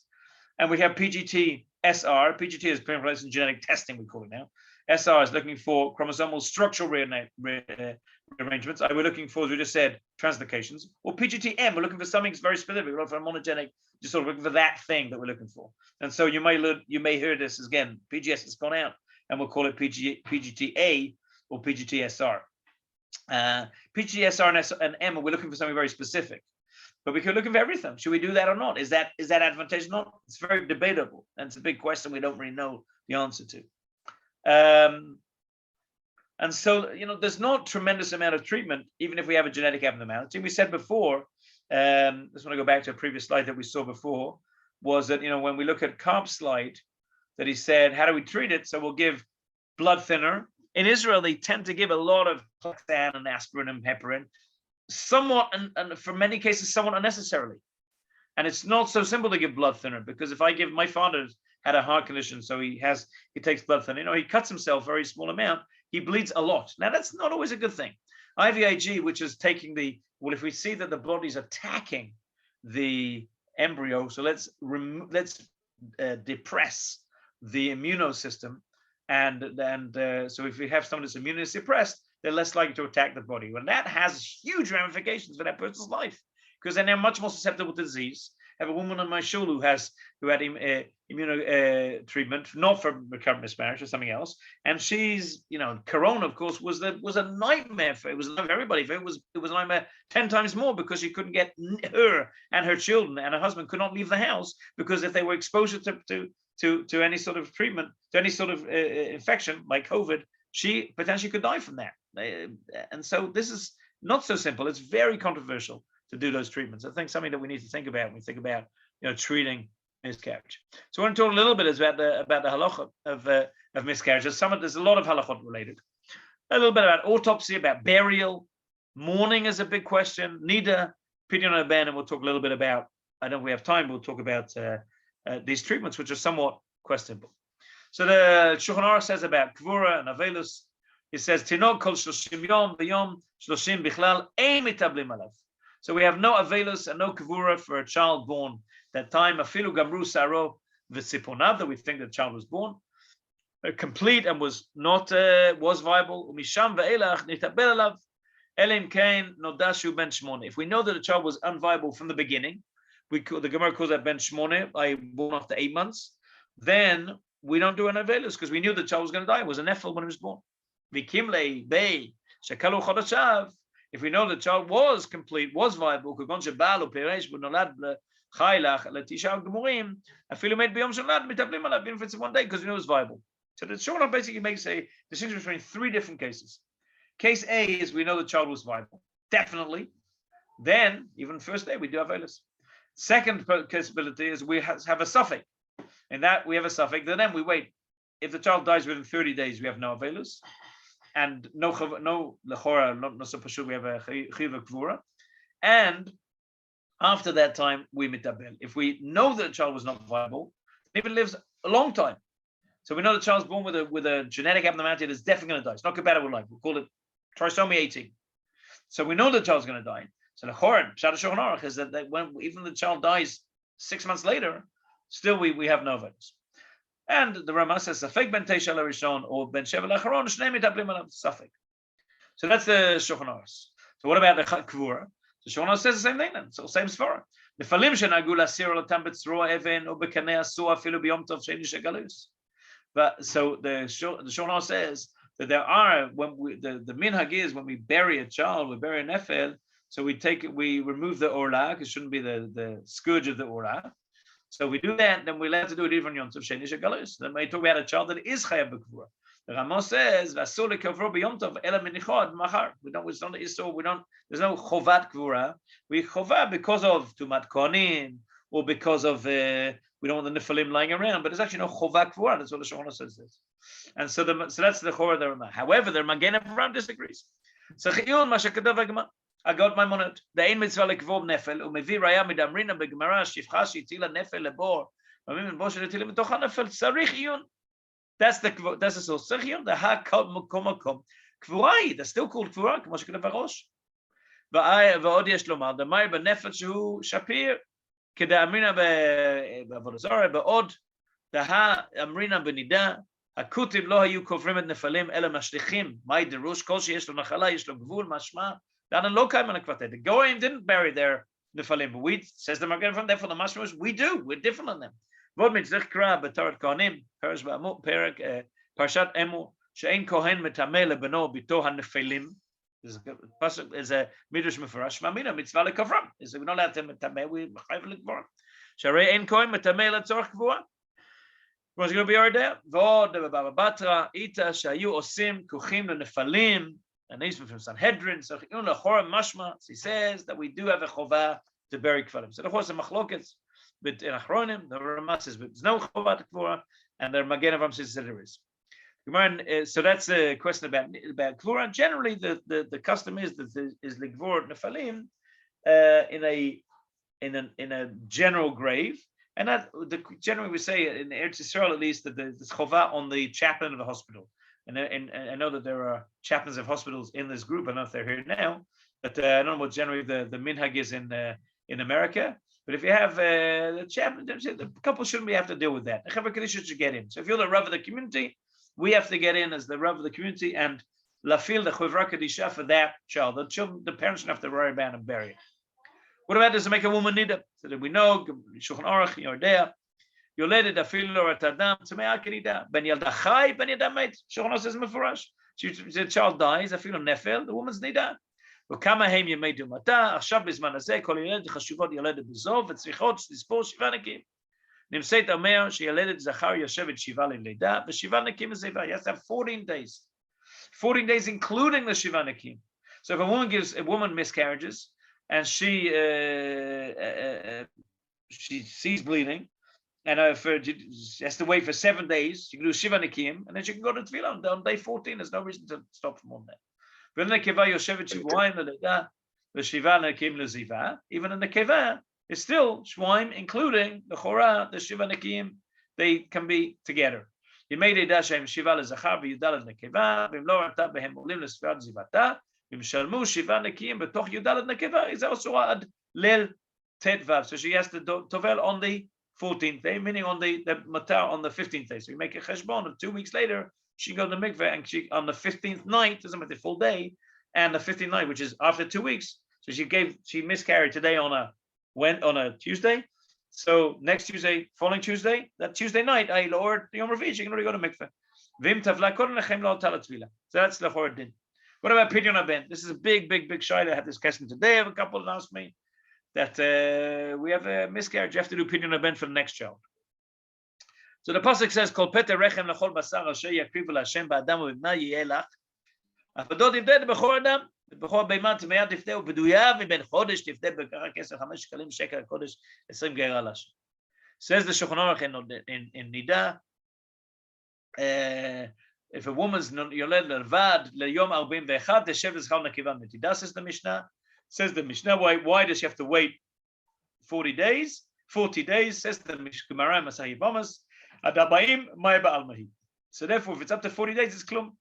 And we have PGT-SR. PGT is pre-implantation genetic testing, we call it now. SR is looking for chromosomal structural rearrangements. We're looking for, as we just said, translocations. Or PGT-M, we're looking for something very specific. We're looking for a monogenic disorder. We're looking for that thing that we're looking for. And so you may hear this again. PGS has gone out, and we'll call it PGT-A or PGT-SR. PGT-SR and M, we're looking for something very specific. But we could look at everything. Should we do that or not? Is that advantageous or not? It's very debatable. And it's a big question we don't really know the answer to. And so, you know, there's not tremendous amount of treatment, even if we have a genetic abnormality. We said before, I just want to go back to a previous slide that we saw before, was that, you know, when we look at Karp's slide, that he said, how do we treat it? So we'll give blood thinner. In Israel, they tend to give a lot of Clexan and aspirin and heparin, somewhat, and for many cases, somewhat unnecessarily. And it's not so simple to give blood thinner, because if I give, my father had a heart condition, so he takes blood thinner. You know, he cuts himself a very small amount. He bleeds a lot. Now, that's not always a good thing. IVIG, which is taking if we see that the body's attacking the embryo, so let's depress the immunosystem, and so if we have someone that's immunosuppressed, they're less likely to attack the body. Well, that has huge ramifications for that person's life, because then they're much more susceptible to disease. I have a woman on my shul who had immuno treatment, not for recurrent miscarriage or something else, and she's, you know, Corona, of course, was a nightmare for it was for everybody. It was a nightmare 10 times more, because she couldn't get her and her children and her husband could not leave the house, because if they were exposed to any sort of treatment, to any sort of infection like COVID, she potentially could die from that. And so this is not so simple. It's very controversial to do those treatments. I think something that we need to think about when we think about, you know, treating miscarriage. So I want to talk a little bit about the halacha of miscarriage. There's a lot of halachot related. A little bit about autopsy, about burial, mourning is a big question. Nida, Pidyon Ben, and we'll talk a little bit about. I don't know if we have time. We'll talk about these treatments, which are somewhat questionable. So the Shulchan Aruch says about kvura and avelus. He says tinok kol 30 yom v'yom 30 bichlal ein mitablim alav. So we have no avelus and no kvura for a child born that time. Afilu gamru saro v'tziponav, that we think the child was born complete and was viable. Umisham ve'elach nitabel alav elim kain nodashu ben shmone. If we know that the child was unviable from the beginning, the Gemara calls that ben shmone, born after 8 months, then we don't do an avelus, because we knew the child was going to die. It was a nefel when he was born. Vikimle bei shekalu chodashav. If we know the child was complete, was viable, even if it's 1 day, because we know it was viable. So the Shulchan basically makes a distinction between 3 different cases. Case A is we know the child was viable, definitely. Then, even first day, we do avelus. Second possibility is we have a suffix. In that we have a suffix. Then we wait. If the child dies within 30 days, we have no avelus. And no lechora, not so pashut, we have a chiv kvura. And after that time, we mitabel. If we know that the child was not viable, if it lives a long time, So we know the child's born with a genetic abnormality that's definitely going to die. It's not compatible with life. We'll call it trisomy 18. So we know the child's going to die. So the Recurrent, Pshat Shulchan Aruch, is that when even the child dies 6 months later, still we have no evidence. And the Rama says Safek ben Teisha Rishon or ben Sheva Lacharon Shnei Mitaplim Alav Safek. So that's the Shulchan Aruch. So what about the Kvura? The Shulchan Aruch says the same thing then. So same svara. Nefalim shenagu lasir olatam betzroa even or bekanei asua afilu biyom tov sheini shegalus. But so the Shulchan Aruch says that there are the minhag is when we bury a child, we bury a nefel. So we remove the orla because it shouldn't be the scourge of the orla. So we do that, then we're allowed to do it even on Yom Tov Sheni Shegalus. Then we talk about a child that is chayav b'kvura. The Rama says, "V'asur lekavro b'Yom Tov ela minichod machar." It's not isur. There's no chovat kvura. We chova because of tumat kohanim or because of we don't want the nefalim lying around. But there's actually no chovat kvura. That's what the Shulchan says. This. And so that's the chora of the Rama. However, the Magen Avraham disagrees. So chiyun mashakadav agma. I got my monet. The ein mitzvah lekvor nefel umevi raya midamrina begmara shifcha sheitila nefel lebor. Mamim bo sheitila mitoch nefel tzarich iyun. That's the source. Tzarich iyun. The ha makom. Kvurai. That's still called kvura. Kmo shekadav varosh. Va'od yesh lomar. The may benefel shehu shapir. Keda amrina be'avodah zarah. Va'od the ha amrina benida. Hakutib lo hayu kovrim et nefalim ela mashlichim. May derush kol sheyesh lo nachala yesh lo gvul mashma. The Goyim didn't bury their nefalim, but we says the Magen from there for the Mashmos. We do. We're different than them. Vod mitzvah kra b'Torah Kohanim Parshat Ba'amot Perak Parshat Emu she'ein kohen metameh lebeno bito hanefelim. Is a midrash mefurash. Mamina mitzvah lekavram. Is we're not allowed to metameh. We chayv lekavram. Sharei ein kohen metameh letzorach kvua. What's going to be our day? Vod Baba Batra ita shayu osim kuchim lenefalim. And these from Sanhedrin, so he says that we do have a chovah to bury kvarim. So the course of machlokes, but in Achronim, the Rama says there's no chovah to kvura, and the Magen Avraham says that there is. So that's a question about kvura. Generally, the custom is that is ligvor nefalim in a general grave, and that generally we say in Eretz Yisrael at least that there's chovah on the chaplain of the hospital. And I know that there are chaplains of hospitals in this group. I don't know if they're here now, but I don't know what generally the minhag is in America. But if you have the chaplain, the couple shouldn't have to deal with that. The Chaver Kadisha should get in. So if you're the Rav of the community, we have to get in as the Rav of the community and lafil the Chaver Kadisha for that child. The parents shouldn't have to worry about and bury it. What about does it make a woman nida? So that we know Shulchan Aruch Yordea. Yoledet afilo at adam tzemei akenida ben yalda chai ben yalda meit. Shulchan Aruch says mefurash. The child dies. Afilo nefel. The woman's nida. וכמה הם ימי דומתה, עכשיו בזמן הזה, כל ילד חשובות ילדת בזו, וצריכות לספור 7 נקים. נמצאת אומר שילדת זכר יושבת 7 ללידה, ו7 נקים לזיבה. He has to have 14 days. 14 days including the 7 nekim. So if a woman miscarriages, and she sees bleeding, and she has to wait for 7 days, she can do 7 nekim, and then she can go to tefillah on day 14. There's no reason to stop from on that. Even in the keva, it's still shvaim, including the chora, the shiva nekim. They can be together. He made a dashem shiva lezachar v'yudal nekeva. V'imlo ata behem olim lesfirat zivata. V'imshalmu shiva nekim betoch yudal nekeva. Is also ad lel tetvav. So she has to tovel on the 14th day, meaning on the matar on the 15th day. So you make a cheshbon of 2 weeks later. She got the mikveh, and she on the 15th night, doesn't matter the full day, and the 15th night, which is after 2 weeks. So she miscarried today on a Tuesday. So next Tuesday, following Tuesday, that Tuesday night, or Yom Revi'i, she can already go to mikveh. Vim tavla koden lechem lo talat tvila. So that's the chor din. What about pidyon haben? This is a big shayla. I had this question today. I have a couple that asked me that we have a miscarriage. You have to do pidyon haben for the next child. So the pasuk says, "Kol peter rechem lechol basar asher yakrivu laHashem ba'adam u'b'bna yeh lach." Afadot tivdeh b'chor adam, b'chor beima tmeya tivdeh u'b'duya v'ben chodesh tivdeh b'kara kesef 5 shekalim shekel kodesh 20 geira laHashem. Says the Shulchan Aruch in Nida, if a woman's yoled levad leyom 41 teshev l'zachar nekevan netida. Says the Mishnah. Says the Mishnah, why does she have to wait 40 days? 40 days. Says the Gemara Masah Yivamas. So therefore, if it's up to 40 days, it's klum.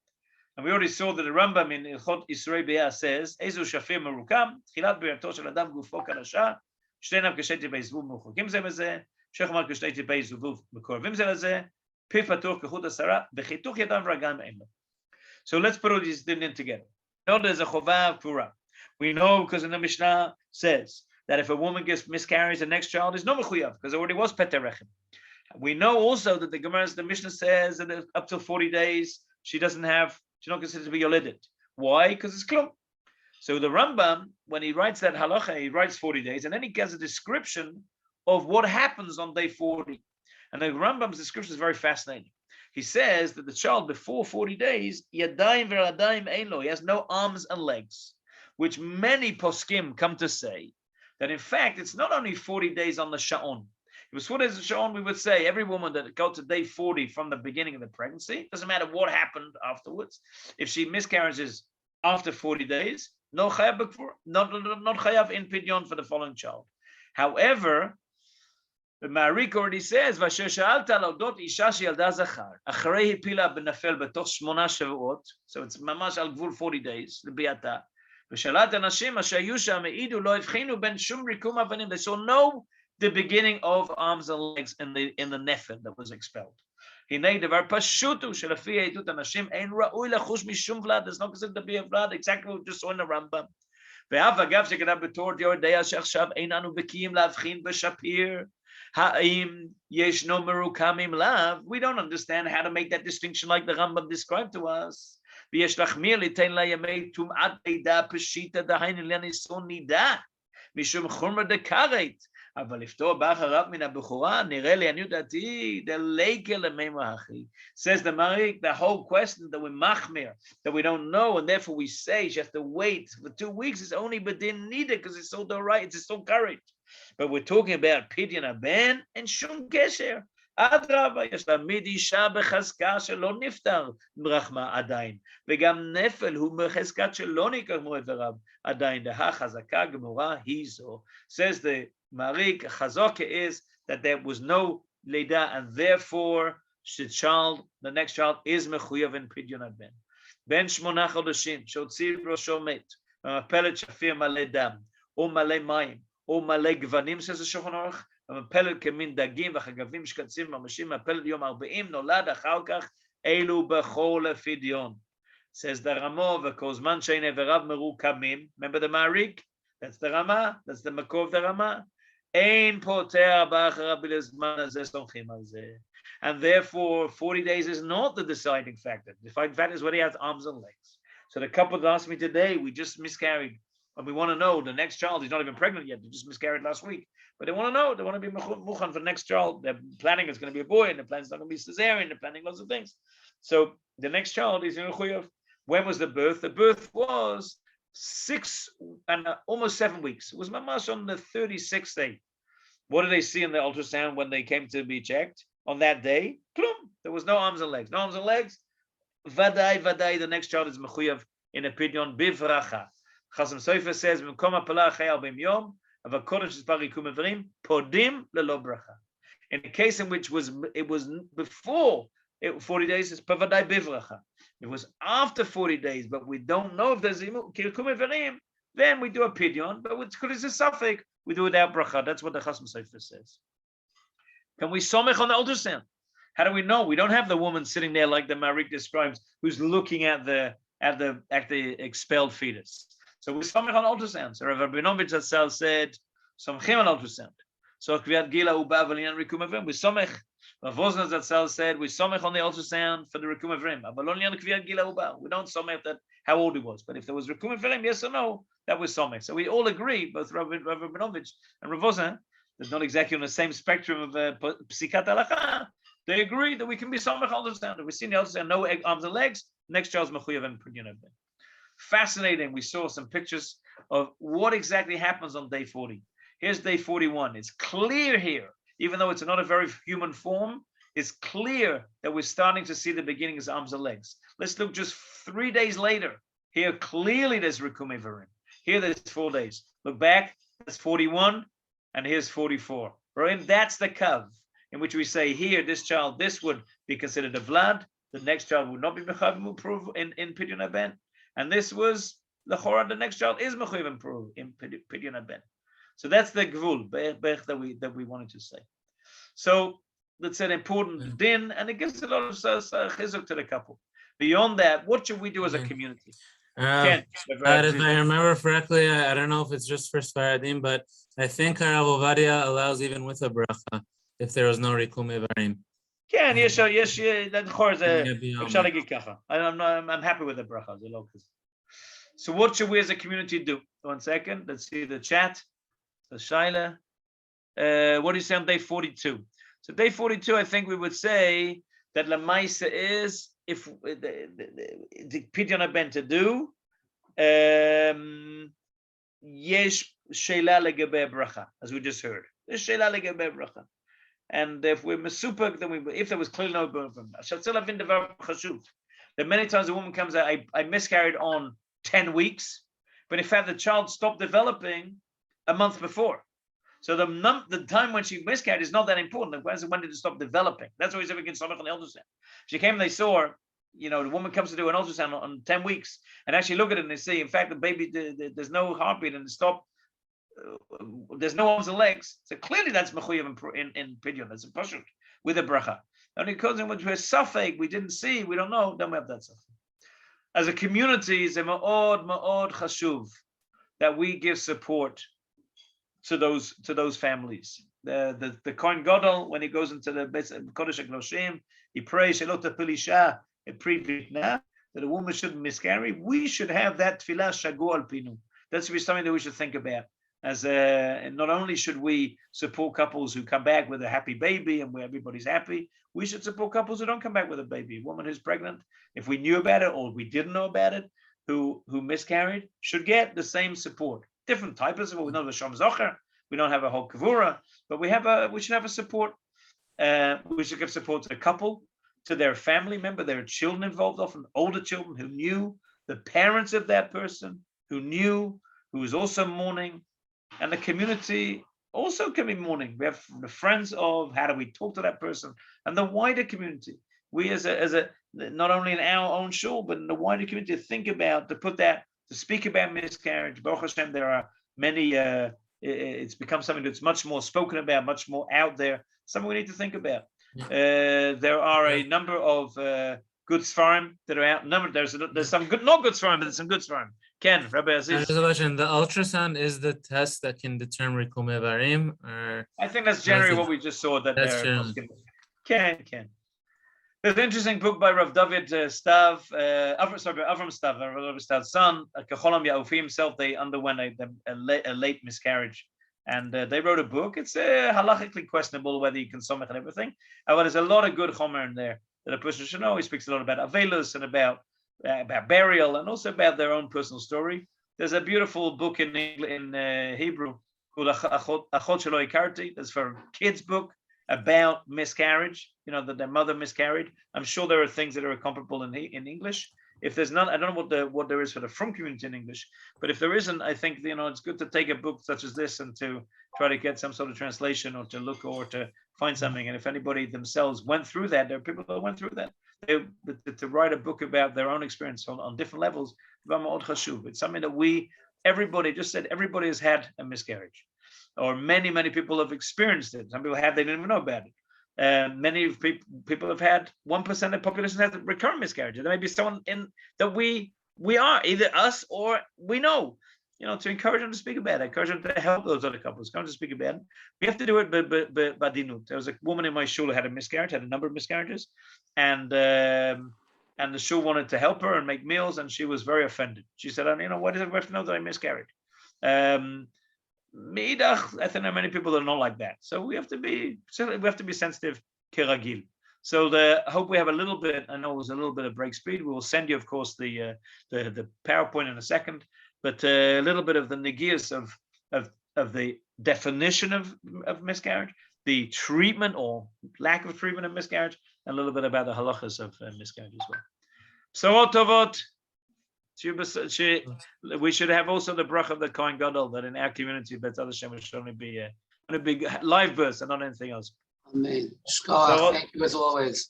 And we already saw that the Rambam in Ilchot Yisrei B'Yah says, Ezu shafir merukam, tchilat b'yarto shel adam gufo kalasha, shteinav k'shtei tipei zvuv mechukim ze b'zeh, shechomar k'shtei tipei zvuv mekorvim ze lezeh, pif patuch k'chut asara, v'chituch yadav ragam ema. So let's put all these things in together. We know there's a chovah pura. We know because in the Mishnah says that if a woman miscarries, the next child is no mechuyav because there already was peterechem. We know also that the Mishnah says that up to 40 days she's not considered to be yoledet. Why? Because it's klum. So the Rambam, when he writes that halacha, he writes 40 days, and then he gives a description of what happens on day 40. And the Rambam's description is very fascinating. He says that the child before 40 days, yadayim ve'radayim ein lo, he has no arms and legs, which many poskim come to say that in fact it's not only 40 days on the sha'on. If it was 40 days of sha'on, we would say every woman that got to day 40 from the beginning of the pregnancy, doesn't matter what happened afterwards, if she miscarriages after 40 days, no chayav not chayav in pidyon for the following child. However, the Marik already says, "Vasher sha'alta laudot isha she'yalda zachar, acharei hipila benafel betoch 8 shavuot." So it's mamash al gvul 40 days. L'biata. V'shalat anashim asher hayu sham eidu lo evchinu ben shum rikum avanim. They saw no the beginning of arms and legs in the nefel that was expelled. Hinei devar pashutu shelafi eidut anashim ein ra'ui lachush mishum vlad. There's no considered to be a vlad. Exactly what we just saw in the Rambam. Ve'av agav shekadav b'tor diordeya she'achshav ein anu bekiyim lavchin b'shapir. Ha'im yeshno merukamim lav. We don't understand how to make that distinction like the Rambam described to us. V'yesh lachmir litein layamei tum'at eida peshita dahain ilyanisson nida mishum chumra dekaret. אבל לפתור באחריו מן הבכורה, נראה לעניות דעתי, דליקה למימה הכי. Says the Marik, the whole question that we machmir, that we don't know, and therefore we say she has to wait for 2 weeks, is only but didn't need it because it's so right, it's so courage. But we're talking about pidyon aben and shum kesher. אדרבה, יש להעמיד אישה בחזקה שלא נפטר ברחמה עדיין, וגם נפל הוא בחזקת שלא ניקח מאיבריו עדיין, דהה חזקה גמורה היא זו. Says the Marik, Chazaka is that there was no Leda, and therefore the next child is Mechuyav in Pidyon Ben. Ben Shmona Chodashim, Shotzir Rosho Met, Pelet Shafir Malay Dam, O Malay Mayim, O Malay Gvanim, says the Shulchan Aruch, Pelet Kemin Dagim, Vachagavim Shkatzim, Mamashim, Pelet Yom Arbeim, Nolad Achalkach, Elu Bechol Fidyon. Says the Ramo, V'kozman Shein Everav Meru Kamim. Remember the Marik? That's the Rama, that's the Makov the Rama. And therefore 40 days is not the deciding factor. The deciding factor is whether he has arms and legs. So the couple that asked me today, we just miscarried, and we want to know the next child, he's not even pregnant yet, they just miscarried last week, but they want to know, they want to be mukhan for the next child. They're planning it's going to be a boy, and the plan's not going to be cesarean, they're planning lots of things. So the next child is in Chuyav. When was the birth? The birth was 6 and almost 7 weeks. It was mamash on the 36th day. What did they see in the ultrasound when they came to be checked on that day? Klum. There was no arms and legs. No arms and legs. Vadai. The next child is mechuyav in a pidyon bivracha. Chasam Sofer says, "Mekoma pala chayal b'im yom, avakodem shespar rikum evrim podim lelo bracha." In the case in which it was before 40 days, it's pavadai bivracha. It was after 40 days, but we don't know if there's rikum evrim. Then we do a pidyon, but because it's a suffix, we do it without bracha. That's what the Chasam Sofer says. Can we somech on the ultrasound? How do we know? We don't have the woman sitting there like the Marik describes, who's looking at the expelled fetus. So we somech on ultrasound. So Rav Rabinovich Zatzal said, somchim on ultrasound. So Kviat Gila Uba V'Linyan Rikum Evrim. We somech. Rav Vosner Zatzal said, we somech on the ultrasound for the Rikum Evrim. Avalonian Kviat Gila Uba. We don't somech that how old he was. But if there was Rikum Evrim, yes or no, that was somech. So we all agree, both Rav Rabinovich and Rav Vosner, that's not exactly on the same spectrum of Psikat Halacha. They agree that we can be somech ultrasound. If we see the ultrasound, no arms and legs, next child's mechuyav and pidyon. Fascinating. We saw some pictures of what exactly happens on day 40. Here's day 41. It's clear here, even though it's not a very human form, it's clear that we're starting to see the beginnings of arms and legs. Let's look just 3 days later. Here, clearly there's Rikum Ivarim. Here, there's 4 days. Look back, that's 41, and here's 44. Right? That's the kav. in which we say here, this child, this would be considered a vlad. The next child would not be mechayiv improve in pidyon haben, and this was the chora. The next child is mechayiv improve in pidyon haben. So that's the gvul that we wanted to say. So that's an important din, and it gives a lot of chizuk to the couple. Beyond that, what should we do as a community?
If I remember correctly, I don't know if it's just for Sfaradim, but I think Rav Ovadia allows even with a bracha if there was no Rikum Evarim.
Yes, that I'm happy with the bracha. So what should we as a community do? 1 second, let's see the chat. The Shaila. What do you say on day 42? So day 42, I think we would say that Lamaisa is, if the pidyon haben to do, yesh sheila legabe bracha, as we just heard. There's sheila legabe bracha, and if we're mesupek, then if there was clearly no bracha, that many times a woman comes out, I miscarried on 10 weeks, but in fact the child stopped developing a month before. So the time when she miscarried is not that important. When did it stop developing? That's why we said we can stop an ultrasound. She came and they saw her, the woman comes to do an ultrasound on 10 weeks and actually look at it and they see, in fact, the baby, there's no heartbeat and there's no arms and legs. So clearly that's mechuyev in pidyon. That's a pashut with a bracha. Only because in which we're suffix, we didn't see, we don't know, then we have that suffix. As a community, it's a ma'od chashuv that we give support to those families. The Kohen Gadol, when he goes into the Kodesh HaKadoshim, he prays Shelot Pilisha that a woman shouldn't miscarry. We should have that tefillah shagu al pinu. That should be something that we should think about. And not only should we support couples who come back with a happy baby and where everybody's happy, we should support couples who don't come back with a baby. A woman who's pregnant, if we knew about it or we didn't know about it, who miscarried, should get the same support. Different type of support. We know the Shom Zocher. We don't have a whole kavura, but we should have a support. We should give support to the couple, to their family member, their children involved, often older children who knew the parents of that person, who was also mourning, and the community also can be mourning. We have the friends of how do we talk to that person, and the wider community. We as a not only in our own shul, but in the wider community, to speak about miscarriage. Baruch Hashem, there are many. It's become something that's much more spoken about, much more out there. Something we need to think about. There are a number of good Sfarim that are out. There's some good, not good Sfarim, but there's some good Sfarim. Ken, Rabbi Aziz.
The ultrasound is the test that can determine Rikum Evarim, or
I think that's generally what we just saw. Ken. There's an interesting book by Rav David Stav, Avram Stav, Rav Stav's son, Kacholam Ya'ufi himself. They underwent a late miscarriage, and they wrote a book. It's halachically questionable whether you can somach and everything. But there's a lot of good chomer in there that a person should know. He speaks a lot about avelus and about burial, and also about their own personal story. There's a beautiful book in Hebrew called Achot Shelo Ikarti. That's for a kids' book about miscarriage, that their mother miscarried. I'm sure there are things that are comparable in English. If there's none, I don't know what there is for the Frum community in English, but if there isn't, I think it's good to take a book such as this and to try to get some sort of translation or to look or to find something. And if anybody themselves went through that, there are people that went through that. To write a book about their own experience on different levels, it's something that everybody has had a miscarriage. Or many people have experienced it. Some people have, they didn't even know about it. Many people have had, 1% of the population has recurrent miscarriages. There may be someone that we are, either us or we know, to encourage them to speak about it, encourage them to help those other couples, come to speak about it. We have to do it badinut. There was a woman in my shul who had a number of miscarriages, and the shul wanted to help her and make meals, and she was very offended. She said, why does everybody have to know that I miscarried? I think there are many people that are not like that. So we have to be sensitive, kiragil. So I hope we have a little bit. I know it was a little bit of break speed. We will send you, of course, the PowerPoint in a second, but a little bit of the negias of the definition of miscarriage, the treatment or lack of treatment of miscarriage, and a little bit about the halachas of miscarriage as well. So Tovot. We should have also the bracha of the Kohen Gadol that in our community, B'ezras Hashem, should only be a big live burst and not anything else.
Amen. Shkoach,
So-
thank you as always.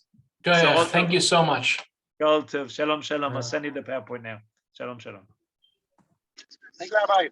So
Good.
also-
Thank you so much.
Kol tov. Shalom, shalom. I'll send you the PowerPoint now. Shalom, shalom.
Thank you, Rabbi.